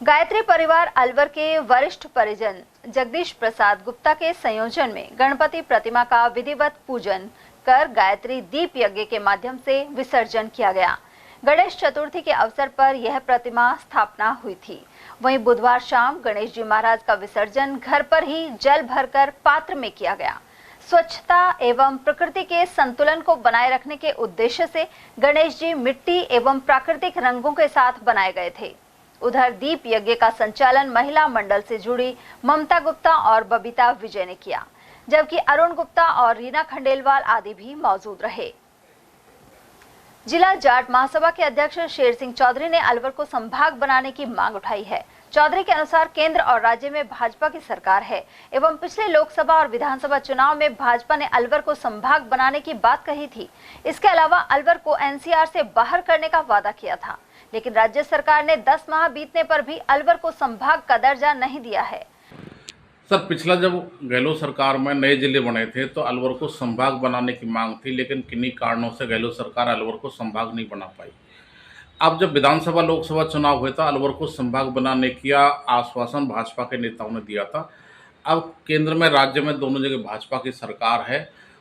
गायत्री परिवार अलवर के वरिष्ठ परिजन जगदीश प्रसाद गुप्ता के संयोजन में गणपति प्रतिमा का विधिवत पूजन कर गायत्री दीप यज्ञ के माध्यम से विसर्जन किया गया। गणेश चतुर्थी के अवसर पर यह प्रतिमा स्थापना हुई थी। वहीं बुधवार शाम गणेश जी महाराज का विसर्जन घर पर ही जल भरकर पात्र में किया गया। स्वच्छता एवं प्रकृति के संतुलन को बनाए रखने के उद्देश्य से गणेश जी मिट्टी एवं प्राकृतिक रंगों के साथ बनाए गए थे। उधर दीप यज्ञ का संचालन महिला मंडल से जुड़ी ममता गुप्ता और बबीता विजय ने किया, जबकि अरुण गुप्ता और रीना खंडेलवाल आदि भी मौजूद रहे। जिला जाट महासभा के अध्यक्ष शेर सिंह चौधरी ने अलवर को संभाग बनाने की मांग उठाई है। चौधरी के अनुसार केंद्र और राज्य में भाजपा की सरकार है एवं पिछले लोकसभा और विधानसभा चुनाव में भाजपा ने अलवर को संभाग बनाने की बात कही थी। इसके अलावा अलवर को एनसीआर से बाहर करने का वादा किया था, लेकिन राज्य सरकार ने 10 माह बीतने पर भी अलवर को संभाग का दर्जा नहीं दिया है। सर, पिछला जब गहलोत सरकार में नए जिले बने थे तो अलवर को संभाग बनाने की मांग थी, लेकिन किन्हीं कारणों से गहलोत सरकार अलवर को संभाग नहीं बना पाई। अब जब विधानसभा लोकसभा चुनाव हुए था, अलवर को संभाग बनाने का आश्वासन भाजपा के नेताओं ने दिया था। अब केंद्र में राज्य में दोनों जगह भाजपा की सरकार है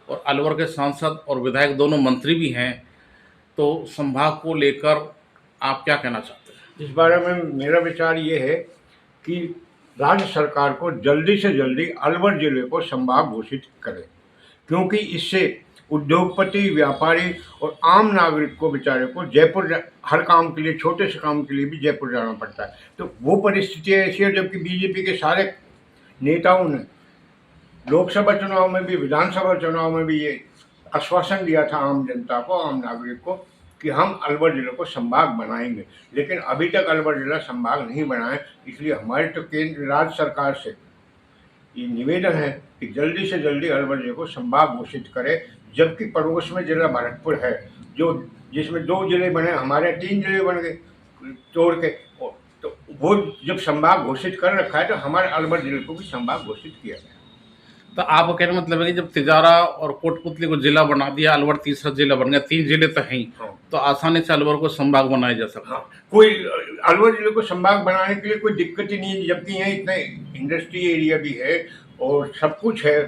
और अलवर के सांसद और विधायक दोनों मंत्री भी हैं, तो संभाग को लेकर आप क्या कहना चाहते हैं? इस बारे में मेरा विचार ये है कि राज्य सरकार को जल्दी से जल्दी अलवर जिले को संभाग घोषित करे, क्योंकि इससे उद्योगपति, व्यापारी और आम नागरिक को बेचारे को जयपुर हर काम के लिए, छोटे से काम के लिए भी जयपुर जाना पड़ता है। तो वो परिस्थिति ऐसी है, जबकि बीजेपी के सारे नेताओं ने लोकसभा चुनाव में भी, विधानसभा चुनाव में भी ये आश्वासन दिया था आम जनता को, आम नागरिक को, कि हम अलवर जिले को संभाग बनाएंगे, लेकिन अभी तक अलवर जिला संभाग नहीं बना है। इसलिए हमारे तो केंद्र राज्य सरकार से ये निवेदन है कि जल्दी से जल्दी अलवर जिले को संभाग घोषित करे, जबकि पड़ोस में जिला भरतपुर है, जो जिसमें 2 जिले बने, हमारे 3 जिले बन गए तोड़ के। तो वो जब संभाग घोषित कर रखा है, तो हमारे अलवर जिले को भी संभाग घोषित किया गया। तो आपका कहने मतलब है कि जब तिजारा और कोटपुतली को जिला बना दिया, अलवर तीसरा जिला बन गया, 3 जिले तो हैं, तो आसानी से अलवर को संभाग बनाया जा सकता है। कोई अलवर जिले को संभाग बनाने के लिए कोई दिक्कत ही नहीं है, जबकि यहाँ इतना इंडस्ट्री एरिया भी है और सब कुछ है,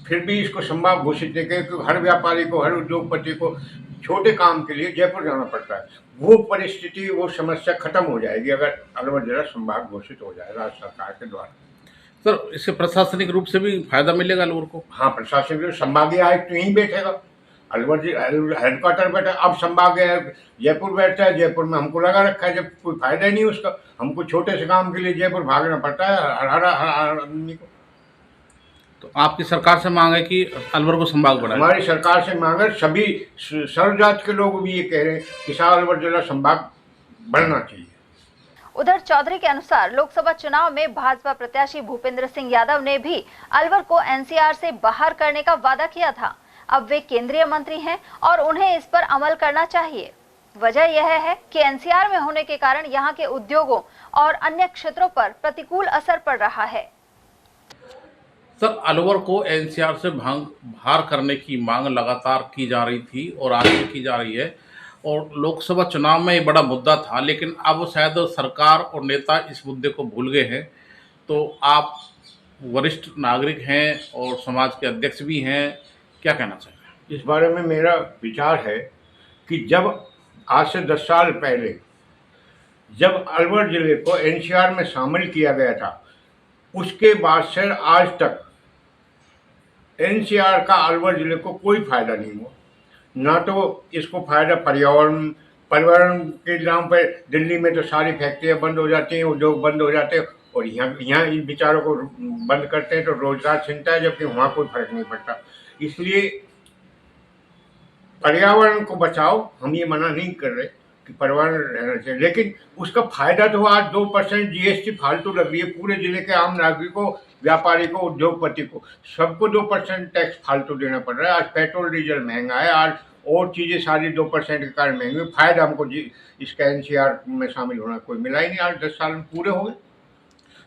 फिर भी इसको संभाग घोषित नहीं किया, क्योंकि हर व्यापारी को, हर उद्योगपति को छोटे काम के लिए जयपुर जाना पड़ता है। वो परिस्थिति, वो समस्या खत्म हो जाएगी अगर अलवर जिला संभाग घोषित हो जाए राज्य सरकार के द्वारा। सर, इससे प्रशासनिक रूप से भी फायदा मिलेगा अलवर को? हाँ, प्रशासनिक रूप, संभागीय आयुक्त तो यहीं बैठेगा, अलवर हेडक्वार्टर बैठा। अब संभागीय जयपुर बैठता है, जयपुर में हमको लगा रखा है, जब कोई फायदा ही नहीं उसका। हमको छोटे से काम के लिए जयपुर भागना पड़ता है हर आदमी को। तो आपकी सरकार से मांग है कि अलवर को संभाग बढ़ाए? हमारी सरकार से मांग है, सभी सर्वजात के लोग भी ये कह रहे हैं कि अलवर जिला संभाग बढ़ना चाहिए। उधर चौधरी के अनुसार लोकसभा चुनाव में भाजपा प्रत्याशी भूपेंद्र सिंह यादव ने भी अलवर को एनसीआर से बाहर करने का वादा किया था। अब वे केंद्रीय मंत्री हैं और उन्हें इस पर अमल करना चाहिए। वजह यह है कि एनसीआर में होने के कारण यहां के उद्योगों और अन्य क्षेत्रों पर प्रतिकूल असर पड़ रहा है। सर, अलवर को एनसीआर से बाहर करने की मांग लगातार की जा रही थी और आज भी की जा रही है, और लोकसभा चुनाव में ये बड़ा मुद्दा था, लेकिन अब शायद सरकार और नेता इस मुद्दे को भूल गए हैं। तो आप वरिष्ठ नागरिक हैं और समाज के अध्यक्ष भी हैं, क्या कहना चाहिए? इस बारे में मेरा विचार है कि जब आज से 10 साल पहले जब अलवर जिले को एनसीआर में शामिल किया गया था, उसके बाद से आज तक एनसीआर का अलवर जिले को कोई फायदा नहीं हुआ। ना तो इसको फायदा पर्यावरण के नाम पर दिल्ली में तो सारी फैक्ट्रियाँ बंद हो जाती हैं, उद्योग बंद हो जाते हैं, और यहाँ इन बेचारों को बंद करते हैं तो रोजगार छिनता है, जबकि वहाँ कोई फर्क नहीं पड़ता। इसलिए पर्यावरण को बचाओ, हम ये मना नहीं कर रहे कि पर्यावरण रहना चाहिए, लेकिन उसका फायदा तो आज 2% जीएसटी फालतू लग रही है। पूरे जिले के आम नागरिकों, व्यापारी को, उद्योगपति को, सबको 2% टैक्स फालतू देना पड़ रहा है। आज पेट्रोल डीजल महंगा है, आज और चीज़ें सारी 2% के कारण महंगी। फायदा हमको इसका एनसीआर में शामिल होना कोई मिला ही नहीं। आज 10 साल में पूरे हो गए।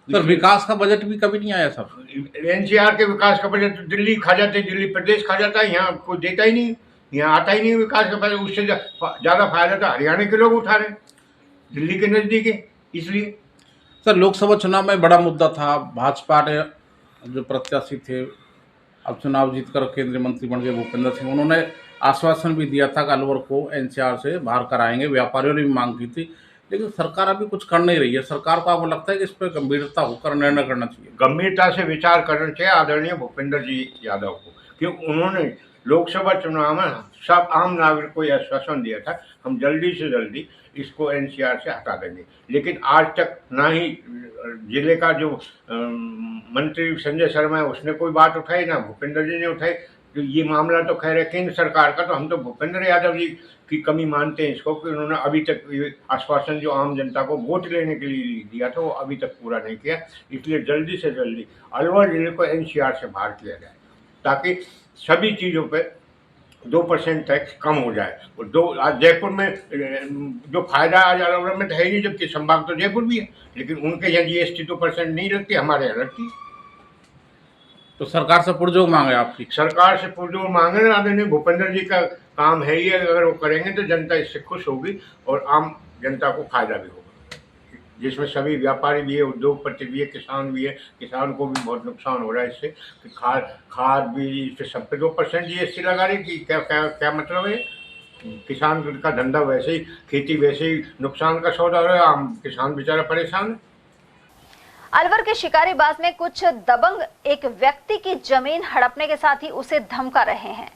सर, विकास का बजट भी कभी नहीं आया सर? एनसीआर के विकास का बजट तो दिल्ली खा जाते हैं, दिल्ली प्रदेश खा जाता है, यहाँ कोई देता ही नहीं, यहाँ आता ही नहीं विकास का बजट। उससे ज़्यादा फायदा तो हरियाणा के लोग उठा रहे हैं, दिल्ली के नज़दीक है। इसलिए सर, लोकसभा चुनाव में बड़ा मुद्दा था, भाजपा ने जो प्रत्याशी थे अब चुनाव जीतकर केंद्रीय मंत्री बन गए भूपेंद्र सिंह, उन्होंने आश्वासन भी दिया था कि अलवर को एनसीआर से बाहर कराएंगे। व्यापारियों ने भी मांग की थी, लेकिन सरकार अभी कुछ कर नहीं रही है। सरकार को आपको लगता है कि इस पर गंभीरता होकर निर्णय करना चाहिए? गंभीरता से विचार करना चाहिए आदरणीय भूपेंद्र जी यादव को, क्योंकि उन्होंने लोकसभा चुनाव में सब आम नागरिक को यह आश्वासन दिया था, हम जल्दी से जल्दी इसको एनसीआर से हटा देंगे। लेकिन आज तक ना ही जिले का जो मंत्री संजय शर्मा है उसने कोई बात उठाई, ना भूपेंद्र जी ने उठाई। तो ये मामला तो खैर है केंद्र सरकार का, तो हम तो भूपेंद्र यादव जी की कमी मानते हैं इसको, कि उन्होंने अभी तक ये आश्वासन जो आम जनता को वोट लेने के लिए दिया था वो अभी तक पूरा नहीं किया। इसलिए जल्दी से जल्दी अलवर जिले को एनसीआर से बाहर किया जाए, ताकि सभी चीज़ों पे 2% टैक्स कम हो जाए। और आज जयपुर में जो फायदा आज अलवर में तो है ही नहीं, जबकि संभाग तो जयपुर भी है, लेकिन उनके यहाँ जीएसटी 2% नहीं लगती, हमारे यहाँ लगती। तो सरकार से पुरजोर मांगे आपकी? सरकार से पुरजोर मांगे ना, आदरणीय भूपेंद्र जी का काम है ये, अगर वो करेंगे तो जनता इससे खुश होगी और आम जनता को फायदा भी होगा। जिसमें सभी व्यापारी भी है, उद्योगपति भी है, किसान भी है। किसान को भी बहुत नुकसान हो रहा है इससे कि खाद बीज इस पे सब पे 2% GST लगा रही कि क्या क्या क्या मतलब है। किसान का धंधा वैसे ही, खेती वैसे ही नुकसान का सौदा हो रहा है, आम किसान बेचारा परेशान है। अलवर के शिकारीबाज में कुछ दबंग एक व्यक्ति की जमीन हड़पने के साथ ही उसे धमका रहे हैं।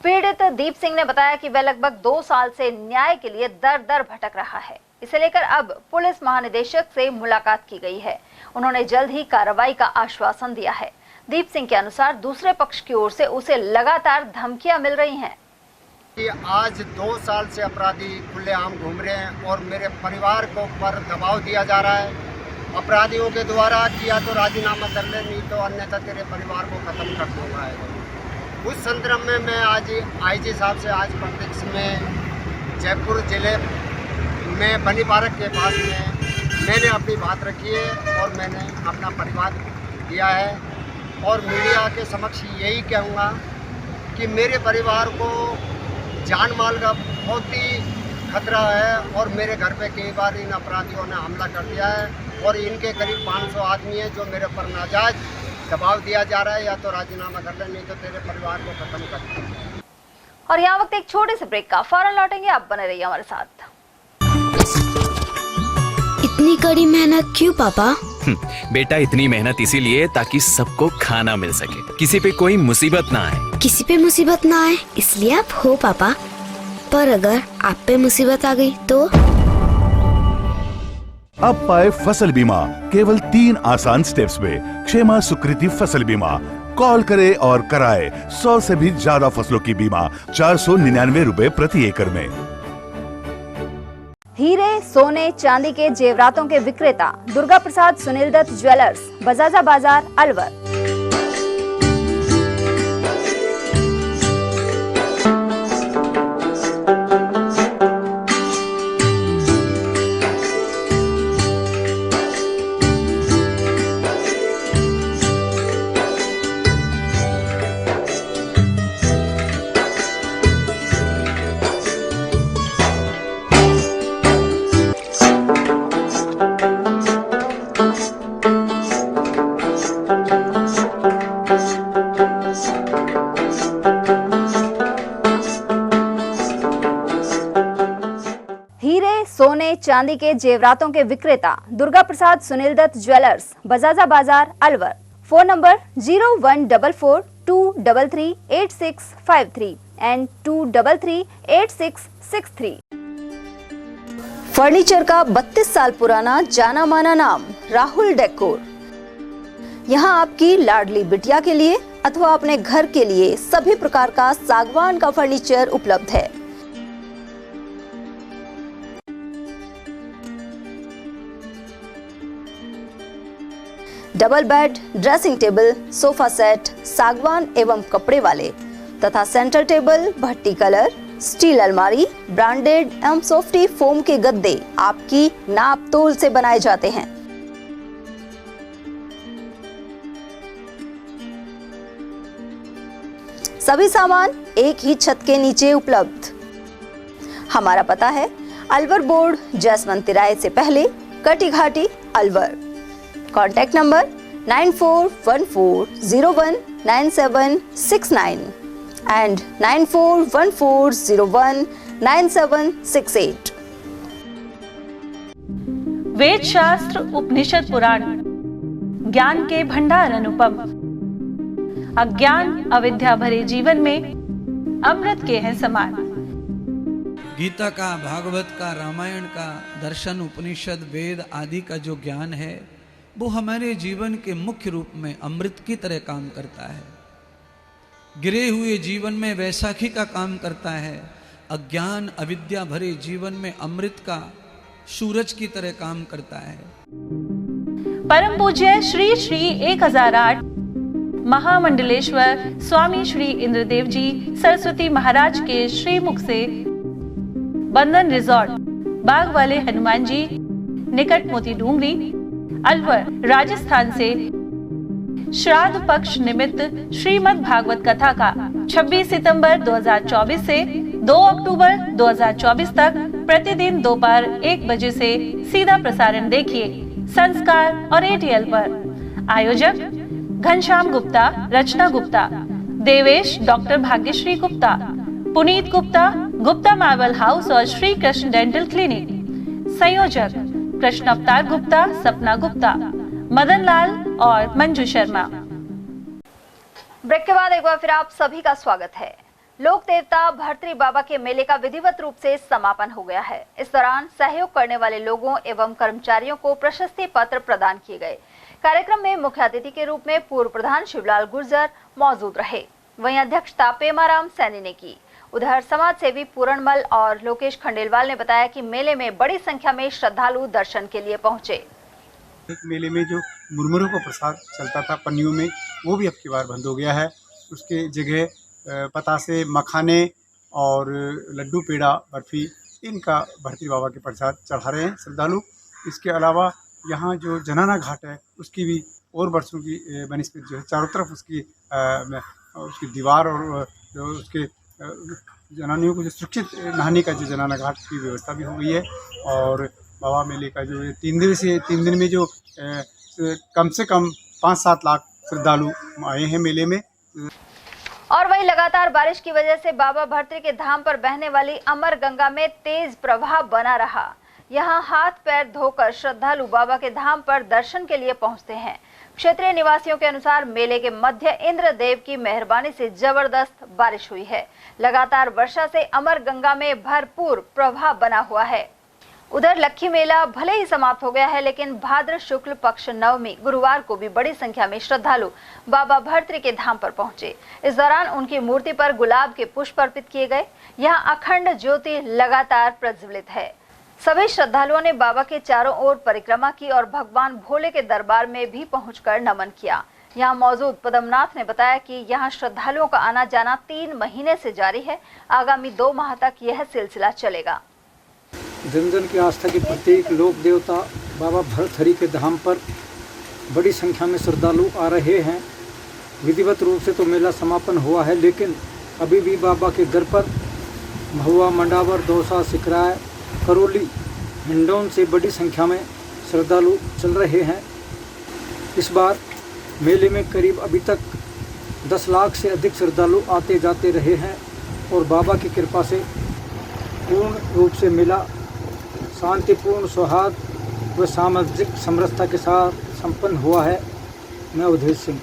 पीड़ित दीप सिंह ने बताया कि वह लगभग 2 साल से न्याय के लिए दर दर भटक रहा है। इसे लेकर अब पुलिस महानिदेशक से मुलाकात की गई है। उन्होंने जल्द ही कार्रवाई का आश्वासन दिया है। दीप सिंह के अनुसार दूसरे पक्ष की ओर से उसे लगातार धमकियां मिल रही हैं। कि आज 2 साल से अपराधी खुलेआम घूम रहे हैं और मेरे परिवार को पर दबाव दिया जा रहा है अपराधियों के द्वारा कि या तो राजीनामा कर ले, नहीं तो अन्यथा तेरे परिवार को खत्म कर दूंगा। उस संदर्भ में मैं आज IG साहब से आज प्रत्यक्ष में जयपुर जिले में बनी पार्क के पास में मैंने अपनी बात रखी है और मैंने अपना परिवार दिया है और मीडिया के समक्ष यही कहूँगा कि मेरे परिवार को जान माल का बहुत ही खतरा है और मेरे घर पे कई बार इन अपराधियों ने हमला कर दिया है और इनके करीब 500 आदमी हैं जो मेरे पर नाजायज दबाव दिया जा रहा है, या तो राजीनामा कर ले, नहीं तो तेरे परिवार को खत्म कर दे। और यहाँ वक्त एक छोटे से ब्रेक का, फौरन लौटेंगे, आप बने रहिए हमारे साथ। इतनी कड़ी मेहनत क्यों पापा? बेटा इतनी मेहनत इसीलिए ताकि सबको खाना मिल सके, किसी पे कोई मुसीबत ना आए। किसी पे मुसीबत ना आए इसलिए आप हो पापा, पर अगर आप पे मुसीबत आ गई तो? अब पाए फसल बीमा केवल 3 आसान स्टेप्स में। क्षेमा सुकृति फसल बीमा। कॉल करे और कराए 100 से भी ज्यादा फसलों की बीमा 499 रुपए प्रति एकड़ में। हीरे, सोने, चांदी के जेवरातों के विक्रेता दुर्गा प्रसाद सुनील दत्त ज्वेलर्स, बजाजा बाजार, अलवर। सोने चांदी के जेवरातों के विक्रेता दुर्गा प्रसाद सुनील दत्त ज्वेलर्स, बजाजा बाजार, Alwar. Phone number 0144233863 and 2338663। Furniture का 32 साल पुराना जाना माना नाम राहुल डेकोर। यहाँ आपकी लाडली बिटिया के लिए अथवा अपने घर के लिए सभी प्रकार का सागवान का फर्नीचर उपलब्ध है। Double bed, dressing table, sofa set सागवान एवं कपड़े वाले तथा सेंटर टेबल, भट्टी कलर, स्टील अलमारी, ब्रांडेड एवं सॉफ्टी फोम के गद्दे आपकी नाप तोल से बनाए जाते हैं। सभी सामान एक ही छत के नीचे उपलब्ध। हमारा पता है अलवर बोर्ड, जसवंत तिराहे से पहले, Kati Ghati, Alwar. Contact number 9414019769 and 9414019768। Veda Shastra, Upanishad, पुराण, ज्ञान के भंडार अनुपम। अज्ञान अविद्या भरे जीवन में अमृत के हैं समान। गीता का, भागवत का, रामायण का, दर्शन, उपनिषद, वेद आदि का जो ज्ञान है वो हमारे जीवन के मुख्य रूप में अमृत की तरह काम करता है। गिरे हुए जीवन में वैसाखी का काम करता है। अज्ञान अविद्या भरे जीवन में अमृत का सूरज की तरह काम करता है। परम पूज्य श्री श्री 1008 महामंडलेश्वर स्वामी श्री इंद्रदेव जी सरस्वती महाराज के श्रीमुख से बंधन रिजॉर्ट, बाग वाले हनुमान जी, निकट मोती डूंगरी, अलवर, राजस्थान से श्राद्ध पक्ष निमित्त श्रीमद् भागवत कथा का 26 सितंबर 2024 से 2 अक्टूबर 2024 तक प्रतिदिन दोपहर 1 बजे से सीधा प्रसारण देखिए संस्कार और ATL पर। आयोजक Ghanshyam Gupta, Rachna Gupta, Devesh doctor Bhagyashree Gupta, Puneet Gupta, Gupta marble house और श्री कृष्ण डेंटल क्लिनिक। संयोजक कृष्ण अवतार गुप्ता, सपना गुप्ता, मदन लाल और मंजू शर्मा। ब्रेक के बाद एक बार फिर आप सभी का स्वागत है। लोक देवता भर्तृ बाबा के मेले का विधिवत रूप से समापन हो गया है। इस दौरान सहयोग करने वाले लोगों एवं कर्मचारियों को प्रशस्ति पत्र प्रदान किए गए। कार्यक्रम में मुख्य अतिथि के रूप में पूर्व प्रधान शिवलाल गुर्जर मौजूद रहे। वहीं अध्यक्षता पेमाराम सैनी ने की। उधर समाज सेवी पूरणमल और लोकेश खंडेलवाल ने बताया कि मेले में बड़ी संख्या में श्रद्धालु दर्शन के लिए पहुंचे। एक मेले में जो मुरमुरों का प्रसाद चलता था पन्नियों में, वो भी अब की बार बंद हो गया है। उसके जगह पतासे, मखाने और लड्डू, पेड़ा, बर्फी, इनका भर्तृ बाबा के प्रसाद चढ़ा रहे हैं श्रद्धालु। इसके अलावा यहाँ जो जनाना घाट है उसकी भी और वर्षों की बनिस्पत जो है चारों तरफ उसकी दीवार और जो उसके जनानियों को जो सुरक्षित नहाने का जो जनाना घाट की व्यवस्था भी हो गई है। और बाबा मेले का जो 3 दिन में जो कम से कम 5-7 लाख श्रद्धालु आए हैं मेले में। और वहीं लगातार बारिश की वजह से बाबा भर्तृ के धाम पर बहने वाली अमर गंगा में तेज प्रवाह बना रहा। यहां हाथ पैर धोकर श्रद्धालु बाबा के धाम पर दर्शन के लिए पहुंचते हैं। क्षेत्रीय निवासियों के अनुसार मेले के मध्य इंद्रदेव की मेहरबानी से जबरदस्त बारिश हुई है। लगातार वर्षा से अमर गंगा में भरपूर प्रवाह बना हुआ है। उधर लक्खी मेला भले ही समाप्त हो गया है, लेकिन भाद्र शुक्ल पक्ष नवमी गुरुवार को भी बड़ी संख्या में श्रद्धालु बाबा भर्तृ के धाम पर पहुंचे। इस दौरान उनकी मूर्ति पर गुलाब के पुष्प अर्पित किए गए। यहाँ अखंड ज्योति लगातार प्रज्वलित है। सभी श्रद्धालुओं ने बाबा के चारों ओर परिक्रमा की और भगवान भोले के दरबार में भी पहुंचकर नमन किया। यहाँ मौजूद पदमनाथ ने बताया कि यहाँ श्रद्धालुओं का आना जाना 3 महीने से जारी है। आगामी 2 माह तक यह सिलसिला चलेगा। जन जन की आस्था के प्रतीक लोक देवता बाबा भर्तृहरि के धाम पर बड़ी संख्या में श्रद्धालु आ रहे हैं। विधिवत रूप से तो मेला समापन हुआ है, लेकिन अभी भी बाबा के दर पर महुआ, मंडावर, दौसा, सिकराय, करौली, हिंडौन से बड़ी संख्या में श्रद्धालु चल रहे हैं। इस बार मेले में करीब अभी तक 10 लाख से अधिक श्रद्धालु आते जाते रहे हैं और बाबा की कृपा से पूर्ण रूप से मेला शांतिपूर्ण, सौहार्द व सामाजिक समरसता के साथ संपन्न हुआ है। मैं उधेश सिंह।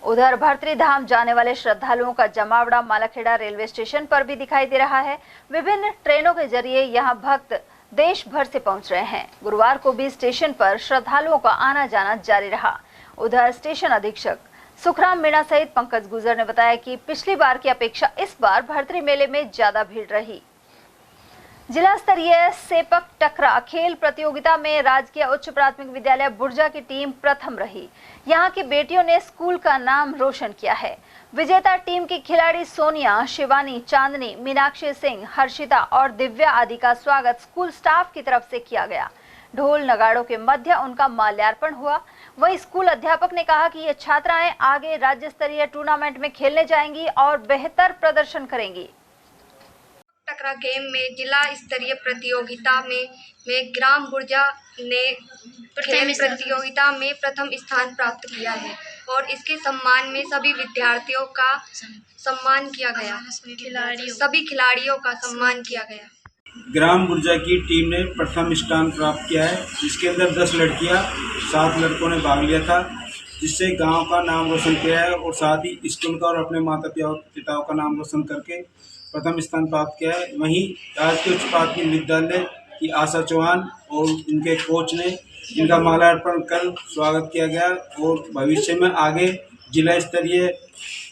उधर भर्तृ धाम जाने वाले श्रद्धालुओं का जमावड़ा मालाखेड़ा रेलवे स्टेशन पर भी दिखाई दे रहा है। विभिन्न ट्रेनों के जरिए यहां भक्त देश भर से पहुंच रहे हैं। गुरुवार को भी स्टेशन पर श्रद्धालुओं का आना जाना जारी रहा। उधर स्टेशन अधीक्षक सुखराम मीणा सहित पंकज गुर्जर ने बताया कि पिछली बार की अपेक्षा इस बार भर्तृ मेले में ज्यादा भीड़ रही। जिला स्तरीय सेपक टकरा खेल प्रतियोगिता में राजकीय उच्च प्राथमिक विद्यालय बुर्जा की टीम प्रथम रही। यहां की बेटियों ने स्कूल का नाम रोशन किया है। विजेता टीम की खिलाड़ी सोनिया, शिवानी, चांदनी, मीनाक्षी सिंह, हर्षिता और दिव्या आदि का स्वागत स्कूल स्टाफ की तरफ से किया गया। ढोल नगाड़ों के मध्य उनका माल्यार्पण हुआ। वहीं स्कूल अध्यापक ने कहा कि ये छात्राएं आगे राज्य स्तरीय टूर्नामेंट में खेलने जाएंगी और बेहतर प्रदर्शन करेंगी। टकरा गेम में जिला स्तरीय प्रतियोगिता में ग्राम बुर्जा ने खेल प्रतियोगिता में प्रथम स्थान प्राप्त किया है और इसके सम्मान में सभी विद्यार्थियों का सम्मान किया गया, सभी खिलाड़ियों का सम्मान किया गया। ग्राम बुर्जा की टीम ने प्रथम स्थान प्राप्त किया है, जिसके अंदर 10 लड़कियां 7 लड़कों ने भाग लिया था, जिससे गांव का नाम रोशन किया है और साथ ही स्कूल का और अपने माता पिताओं का नाम रोशन करके प्रथम स्थान प्राप्त किया है। वहीं राजकीय उच्च प्राथमिक विद्यालय की आशा चौहान और उनके कोच ने इनका माल्यार्पण कर स्वागत किया गया और भविष्य में आगे जिला स्तरीय,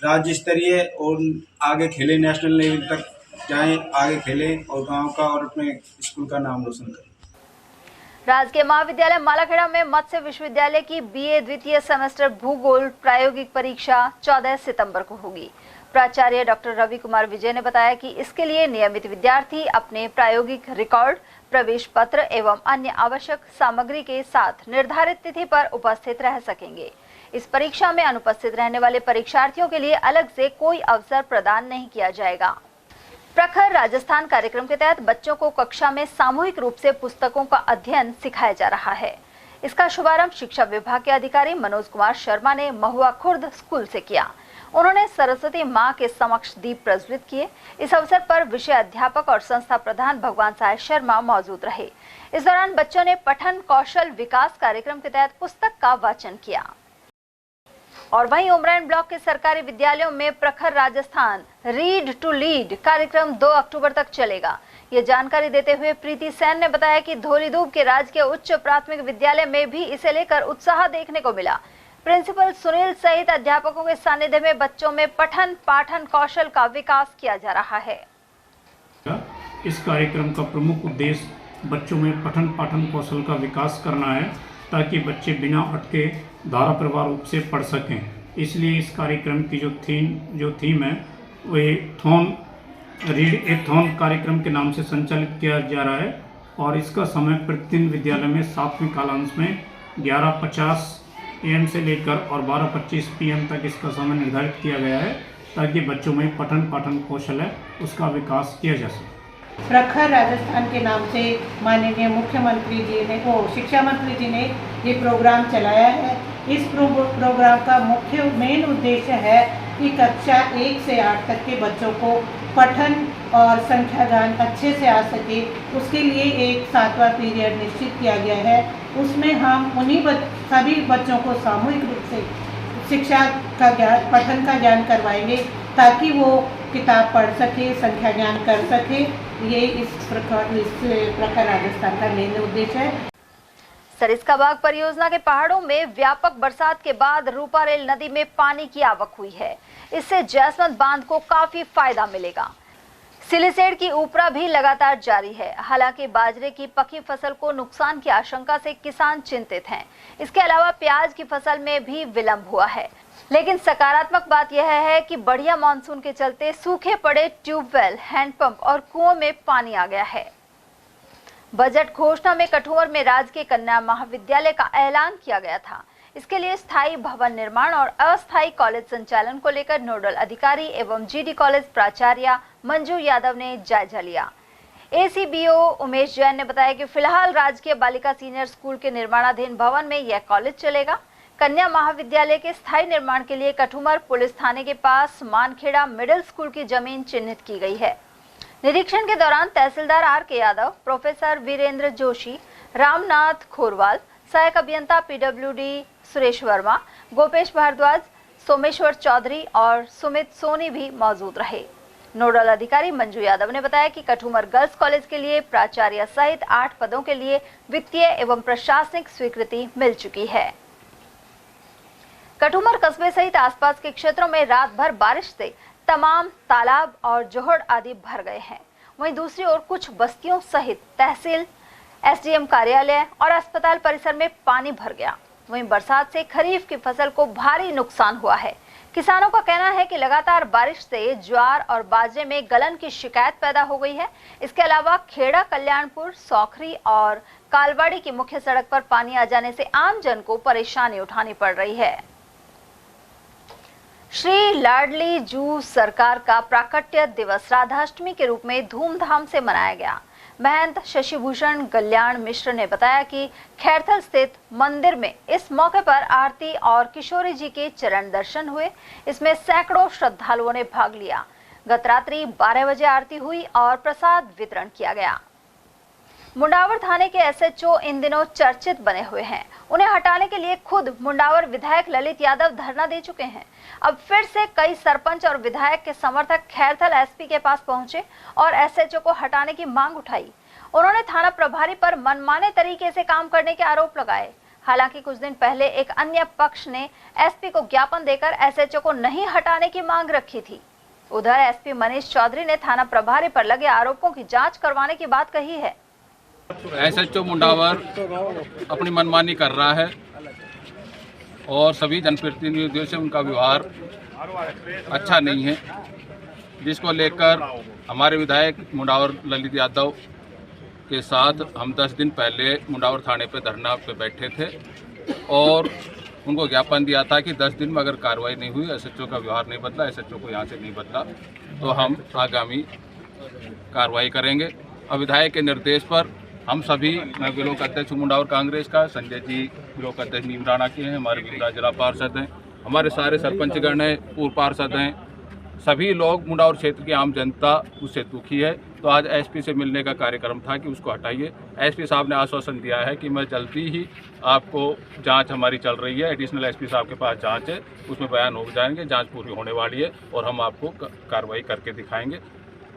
राज्य स्तरीय और आगे खेले, नेशनल लेवल तक जाएं, आगे खेलें और गांव का और अपने स्कूल का नाम रोशन करें। राजकीय महाविद्यालय मालाखेड़ा में मत्स्य विश्वविद्यालय की BA द्वितीय सेमेस्टर भूगोल प्रायोगिक परीक्षा 14 सितंबर को होगी। प्राचार्य डॉक्टर रवि कुमार विजय ने बताया कि इसके लिए नियमित विद्यार्थी अपने प्रायोगिक रिकॉर्ड, प्रवेश पत्र एवं अन्य आवश्यक सामग्री के साथ निर्धारित तिथि पर उपस्थित रह सकेंगे। इस परीक्षा में अनुपस्थित रहने वाले परीक्षार्थियों के लिए अलग से कोई अवसर प्रदान नहीं किया जाएगा। प्रखर राजस्थान कार्यक्रम के तहत बच्चों को कक्षा में सामूहिक रूप से पुस्तकों का अध्ययन सिखाया जा रहा है। इसका शुभारंभ शिक्षा विभाग के अधिकारी मनोज कुमार शर्मा ने महुआ खुर्द स्कूल से किया। उन्होंने सरस्वती मां के समक्ष दीप प्रज्वलित किए। इस अवसर पर विषय अध्यापक और संस्था प्रधान भगवान साय शर्मा मौजूद रहे। इस दौरान बच्चों ने पठन कौशल विकास कार्यक्रम के तहत पुस्तक का वाचन किया। और वहीं उमरान ब्लॉक के सरकारी विद्यालयों में प्रखर राजस्थान रीड टू लीड कार्यक्रम 2 अक्टूबर तक चलेगा। ये जानकारी देते हुए प्रीति सेन ने बताया कि धौलीधूप के राजकीय उच्च प्राथमिक विद्यालय में भी इसे लेकर उत्साह देखने को मिला। प्रिंसिपल सुनील सहित अध्यापकों के सानिध्य में बच्चों में पठन पाठन कौशल का विकास किया जा रहा है। इस कार्यक्रम का प्रमुख उद्देश्य बच्चों में पठन पाठन कौशल का विकास करना है, ताकि बच्चे बिना अटके धारा प्रवाह रूप से पढ़ सकें। इसलिए इस कार्यक्रम की जो थीम है वह थॉन रीड ए थॉन कार्यक्रम के नाम से संचालित किया जा रहा है। और इसका समय प्रतिदिन विद्यालय में 7वीं कालांश में 11:50 AM से लेकर और 12:25 PM तक इसका समय निर्धारित किया गया है, ताकि बच्चों में पठन पाठन कौशल है उसका विकास किया जा सके। प्रखर राजस्थान के नाम से माननीय मुख्यमंत्री जी ने शिक्षा मंत्री जी ने ये प्रोग्राम चलाया है। इस प्रोग्राम का मेन उद्देश्य है कि कक्षा 1 से 8 तक के बच्चों को पठन और संख्या ज्ञान अच्छे से आ सके, उसके लिए एक 7वां पीरियड निश्चित किया गया है। उसमें हम उन्हीं सभी बच्चों को सामूहिक रूप से शिक्षा का ज्ञान पठन का ज्ञान करवाएंगे, ताकि वो किताब पढ़ सके, संख्या ज्ञान कर सके। ये इस प्रखर राजस्थान का मेन उद्देश्य है। सरिस्का बाग परियोजना के पहाड़ों में व्यापक बरसात के बाद रूपारेल नदी में पानी की आवक हुई है। इससे जैसवंत बांध को काफी फायदा मिलेगा। सिलिसेड की उपरा भी लगातार जारी है। हालांकि बाजरे की पकी फसल को नुकसान की आशंका से किसान चिंतित हैं। इसके अलावा प्याज की फसल में भी विलंब हुआ है। लेकिन सकारात्मक बात यह है कि बढ़िया मानसून के चलते सूखे पड़े ट्यूबवेल, हैंडपंप और कुओं में पानी आ गया है। बजट घोषणा में कठुआ में राजकीय कन्या महाविद्यालय का ऐलान किया गया था। इसके लिए स्थायी भवन निर्माण और अस्थायी कॉलेज संचालन को लेकर नोडल अधिकारी एवं जीडी कॉलेज प्राचार्य मंजू यादव ने जायजा लिया। एसीबीओ उमेश जैन ने बताया कि फिलहाल राजकीय बालिका सीनियर स्कूल के निर्माणाधीन भवन में यह कॉलेज चलेगा। कन्या महाविद्यालय के स्थायी निर्माण के लिए कठुमर पुलिस थाने के पास मानखेड़ा मिडिल स्कूल की जमीन चिन्हित की गई है। निरीक्षण के दौरान तहसीलदार RK यादव, प्रोफेसर वीरेंद्र जोशी, रामनाथ खोरवाल, सहायक अभियंता PWD सुरेश वर्मा, गोपेश भारद्वाज, सोमेश्वर चौधरी और सुमित सोनी भी मौजूद रहे। नोडल अधिकारी मंजू यादव ने बताया कि कठुमर गर्ल्स कॉलेज के लिए प्राचार्य सहित 8 पदों के लिए वित्तीय एवं प्रशासनिक स्वीकृति मिल चुकी है। कठुमर कस्बे सहित आसपास के क्षेत्रों में रात भर बारिश से तमाम तालाब और जोहड़ आदि भर गए हैं। वहीं दूसरी ओर कुछ बस्तियों सहित तहसील, SDM कार्यालय और अस्पताल परिसर में पानी भर गया। वहीं बरसात से खरीफ की फसल को भारी नुकसान हुआ है। किसानों का कहना है कि लगातार बारिश से ज्वार और बाजरे में गलन की शिकायत पैदा हो गई है। इसके अलावा खेड़ा, कल्याणपुर, सौखरी और कालवाड़ी की मुख्य सड़क पर पानी आ जाने से आम जन को परेशानी उठानी पड़ रही है। श्री लाडली जू सरकार का प्राकट्य दिवस राधाष्टमी के रूप में धूमधाम से मनाया गया। महंत शशिभूषण कल्याण मिश्र ने बताया कि खैरथल स्थित मंदिर में इस मौके पर आरती और किशोरी जी के चरण दर्शन हुए। इसमें सैकड़ों श्रद्धालुओं ने भाग लिया। गत रात्रि 12 बजे आरती हुई और प्रसाद वितरण किया गया। मुंडावर थाने के SHO इन दिनों चर्चित बने हुए हैं। उन्हें हटाने के लिए खुद मुंडावर विधायक ललित यादव धरना दे चुके हैं। अब फिर से कई सरपंच और विधायक के समर्थक खैरथल SP के पास पहुंचे और SHO को हटाने की मांग उठाई। उन्होंने थाना प्रभारी पर मनमाने तरीके से काम करने के आरोप लगाए। हालांकि कुछ दिन पहले एक अन्य पक्ष ने SP को ज्ञापन देकर SHO को नहीं हटाने की मांग रखी थी। उधर SP मनीष चौधरी ने थाना प्रभारी पर लगे आरोपों की जाँच करवाने की बात कही है। SHO मुंडावर अपनी मनमानी कर रहा है और सभी जनप्रतिनिधियों से उनका व्यवहार अच्छा नहीं है, जिसको लेकर हमारे विधायक मुंडावर ललित यादव के साथ हम 10 दिन पहले मुंडावर थाने पे धरना पे बैठे थे और उनको ज्ञापन दिया था कि 10 दिन में अगर कार्रवाई नहीं हुई, SHO का व्यवहार नहीं बदला, SHO को यहाँ से नहीं बदला, तो हम आगामी कार्रवाई करेंगे। और विधायक के निर्देश पर हम सभी, मैं ब्लॉक अध्यक्ष मुंडावर कांग्रेस का, संजय जी ब्लॉक अध्यक्ष नीमराना के हैं, हमारे भीमराज जिला पार्षद हैं, हमारे सारे सरपंचगण हैं, पूर्व पार्षद हैं, सभी लोग मुंडावर क्षेत्र की आम जनता उससे दुखी है। तो आज एसपी से मिलने का कार्यक्रम था कि उसको हटाइए। एसपी साहब ने आश्वासन दिया है कि मैं जल्दी ही आपको, जांच हमारी चल रही है, एडिशनल एसपी साहब के पास जांच है, उसमें बयान हो जाएंगे, जांच पूरी होने वाली है और हम आपको कार्रवाई करके दिखाएंगे।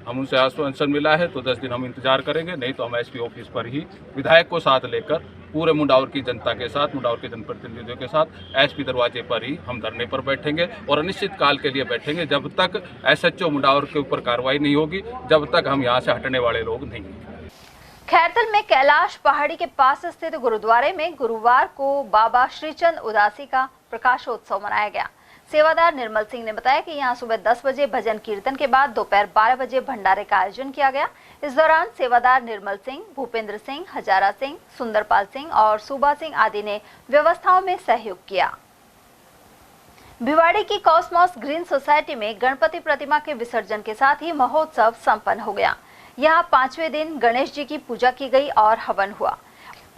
हम उनसे आश्वासन मिला है तो 10 दिन हम इंतजार करेंगे, नहीं तो हम एसपी ऑफिस पर ही विधायक को साथ लेकर पूरे मुंडावर की जनता के साथ, मुंडावर के जनप्रतिनिधियों के साथ एसपी दरवाजे पर ही हम धरने पर बैठेंगे और अनिश्चित काल के लिए बैठेंगे जब तक एसएचओ मुंडावर के ऊपर कार्रवाई नहीं होगी, जब तक हम यहाँ से हटने वाले लोग नहीं हैं। खैरतल में कैलाश पहाड़ी के पास स्थित गुरुद्वारे में गुरुवार को बाबा श्रीचंद उदासी का प्रकाशोत्सव मनाया गया। सेवादार निर्मल सिंह ने बताया कि यहां सुबह 10 बजे भजन कीर्तन के बाद दोपहर 12 बजे भंडारे का आयोजन किया गया। इस दौरान सेवादार निर्मल सिंह, भूपेंद्र सिंह, हजारा सिंह, सुंदरपाल सिंह और सूबा सिंह आदि ने व्यवस्थाओं में सहयोग किया। भिवाड़ी की कॉस्मोस ग्रीन सोसाइटी में गणपति प्रतिमा के विसर्जन के साथ ही महोत्सव संपन्न हो गया। यहाँ 5वें दिन गणेश जी की पूजा की गई और हवन हुआ।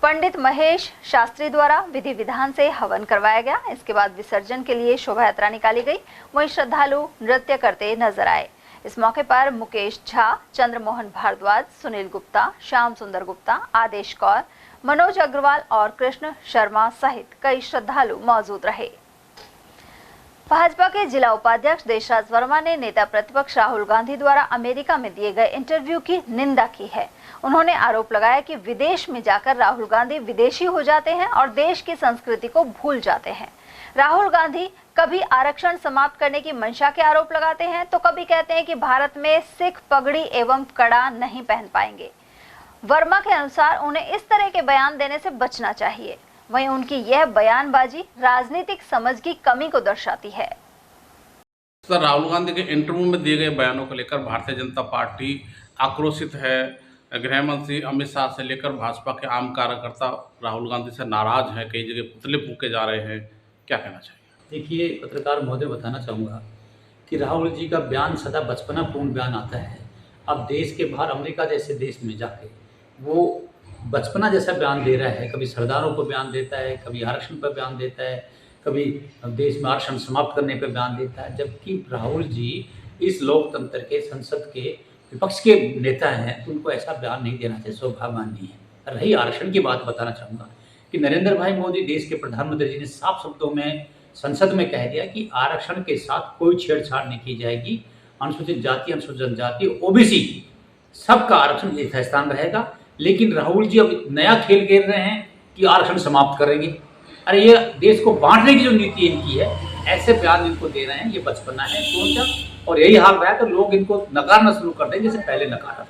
पंडित महेश शास्त्री द्वारा विधि विधान से हवन करवाया गया। इसके बाद विसर्जन के लिए शोभा यात्रा निकाली गई। वहीं श्रद्धालु नृत्य करते नजर आए। इस मौके पर मुकेश झा, चंद्रमोहन भारद्वाज, सुनील गुप्ता, श्याम सुंदर गुप्ता, आदेश कौर, मनोज अग्रवाल और कृष्ण शर्मा सहित कई श्रद्धालु मौजूद रहे। भाजपा के जिला उपाध्यक्ष देशराज वर्मा ने नेता प्रतिपक्ष राहुल गांधी द्वारा अमेरिका में दिए गए इंटरव्यू की निंदा की है। उन्होंने आरोप लगाया कि विदेश में जाकर राहुल गांधी विदेशी हो जाते हैं और देश की संस्कृति को भूल जाते हैं। राहुल गांधी कभी आरक्षण समाप्त करने की मंशा के आरोप लगाते हैं तो कभी कहते हैं कि भारत में सिख पगड़ी एवं कड़ा नहीं पहन पाएंगे। वर्मा के अनुसार उन्हें इस तरह के बयान देने से बचना चाहिए। वहीं उनकी यह बयानबाजी राजनीतिक समझ की कमी को दर्शाती है। सर, राहुल गांधी के इंटरव्यू में दिए गए बयानों को लेकर भारतीय जनता पार्टी आक्रोशित है। गृह मंत्री अमित शाह से लेकर भाजपा के आम कार्यकर्ता राहुल गांधी से नाराज हैं। कई जगह पुतले फूके जा रहे हैं, क्या कहना चाहिए? देखिए, पत्रकार महोदय बताना चाहूँगा कि राहुल जी का बयान सदा बचपनापूर्ण बयान आता है। अब देश के बाहर अमेरिका जैसे देश में जाके वो बचपना जैसा बयान दे रहा है। कभी सरदारों को बयान देता है, कभी आरक्षण पर बयान देता है, कभी देश में आरक्षण समाप्त करने पर बयान देता है। जबकि राहुल जी इस लोकतंत्र के, संसद के विपक्ष के नेता हैं, तो उनको ऐसा बयान नहीं देना चाहिए, शोभामान नहीं है। रही आरक्षण की बात, बताना चाहूँगा कि नरेंद्र भाई मोदी, देश के प्रधानमंत्री जी ने साफ शब्दों में संसद में कह दिया कि आरक्षण के साथ कोई छेड़छाड़ नहीं की जाएगी। अनुसूचित जाति, अनुसूचित जनजाति, ओबीसी सबका आरक्षण यथास्थान रहेगा। लेकिन राहुल जी अब नया खेल खेल रहे हैं कि आरक्षण समाप्त करेंगे। अरे ये देश को बांटने की जो नीति इनकी है, ऐसे बयान इनको दे रहे हैं, ये बचपना है, सोचा, और यही हाल रहा है तो लोग इनको नकारना शुरू कर देंगे, जैसे पहले नकारा था।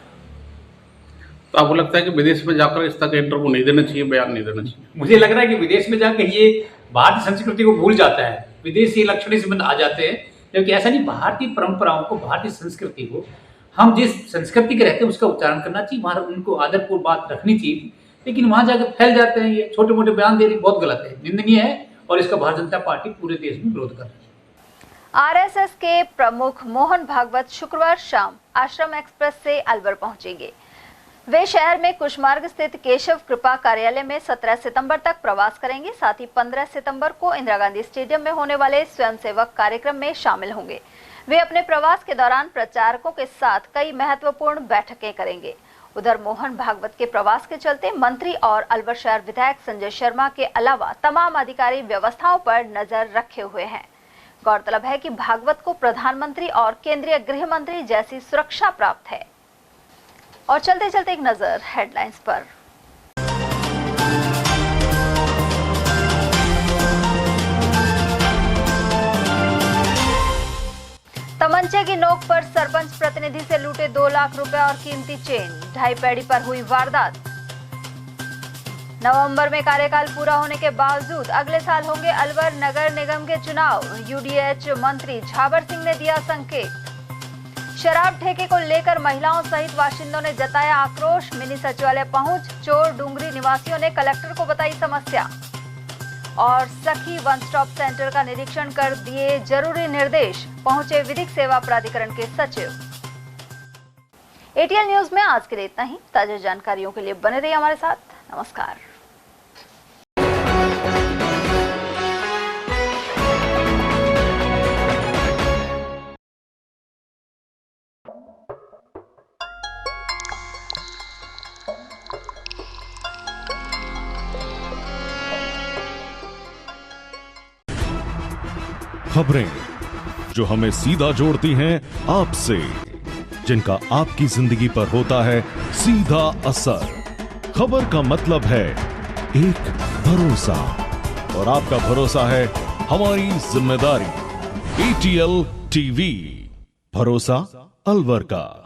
तो आपको लगता है कि विदेश में जाकर इस तरह का इंटरव्यू नहीं देना चाहिए, बयान नहीं देना चाहिए? मुझे लग रहा है कि विदेश में जाकर ये भारतीय संस्कृति को भूल जाता है, विदेशी लक्षण इसमें आ जाते हैं। क्योंकि ऐसा नहीं, भारतीय परंपराओं को, भारतीय संस्कृति को, हम जिस संस्कृति के रहते हैं उसका उच्चारण करना चाहिए, वहाँ उनको आदरपूर्व बात रखनी चाहिए। लेकिन वहाँ जाकर फैल जाते हैं, ये छोटे मोटे बयान देने बहुत गलत है, निंदनीय है, और इसका भारतीय जनता पार्टी पूरे देश में विरोध कर रही है। आरएसएस के प्रमुख मोहन भागवत शुक्रवार शाम आश्रम एक्सप्रेस से अलवर पहुंचेंगे। वे शहर में कुशमार्ग स्थित केशव कृपा कार्यालय में 17 सितंबर तक प्रवास करेंगे। साथ ही 15 सितंबर को इंदिरा गांधी स्टेडियम में होने वाले स्वयंसेवक कार्यक्रम में शामिल होंगे। वे अपने प्रवास के दौरान प्रचारकों के साथ कई महत्वपूर्ण बैठकें करेंगे। उधर मोहन भागवत के प्रवास के चलते मंत्री और अलवर शहर विधायक संजय शर्मा के अलावा तमाम अधिकारी व्यवस्थाओं पर नजर रखे हुए हैं। गौरतलब है कि भागवत को प्रधानमंत्री और केंद्रीय गृह मंत्री जैसी सुरक्षा प्राप्त है। और चलते चलते एक नजर हेडलाइंस पर। तमंचे की नोक पर सरपंच प्रतिनिधि से लूटे 2 लाख रुपए और कीमती चेन। 2.5 पैड़ी पर हुई वारदात। नवंबर में कार्यकाल पूरा होने के बावजूद अगले साल होंगे अलवर नगर निगम के चुनाव। यूडीएच मंत्री झाबर सिंह ने दिया संकेत। शराब ठेके को लेकर महिलाओं सहित बाशिंदों ने जताया आक्रोश। मिनी सचिवालय पहुंच चोर डूंगरी निवासियों ने कलेक्टर को बताई समस्या। और सखी वन स्टॉप सेंटर का निरीक्षण कर दिए जरूरी निर्देश, पहुंचे विधिक सेवा प्राधिकरण के सचिव। ATL न्यूज में आज के लिए इतना ही। ताजा जानकारियों के लिए बने रहिए हमारे साथ। नमस्कार। खबरें जो हमें सीधा जोड़ती हैं आपसे, जिनका आपकी जिंदगी पर होता है सीधा असर। खबर का मतलब है एक भरोसा, और आपका भरोसा है हमारी जिम्मेदारी। ATL TV, भरोसा अलवर का।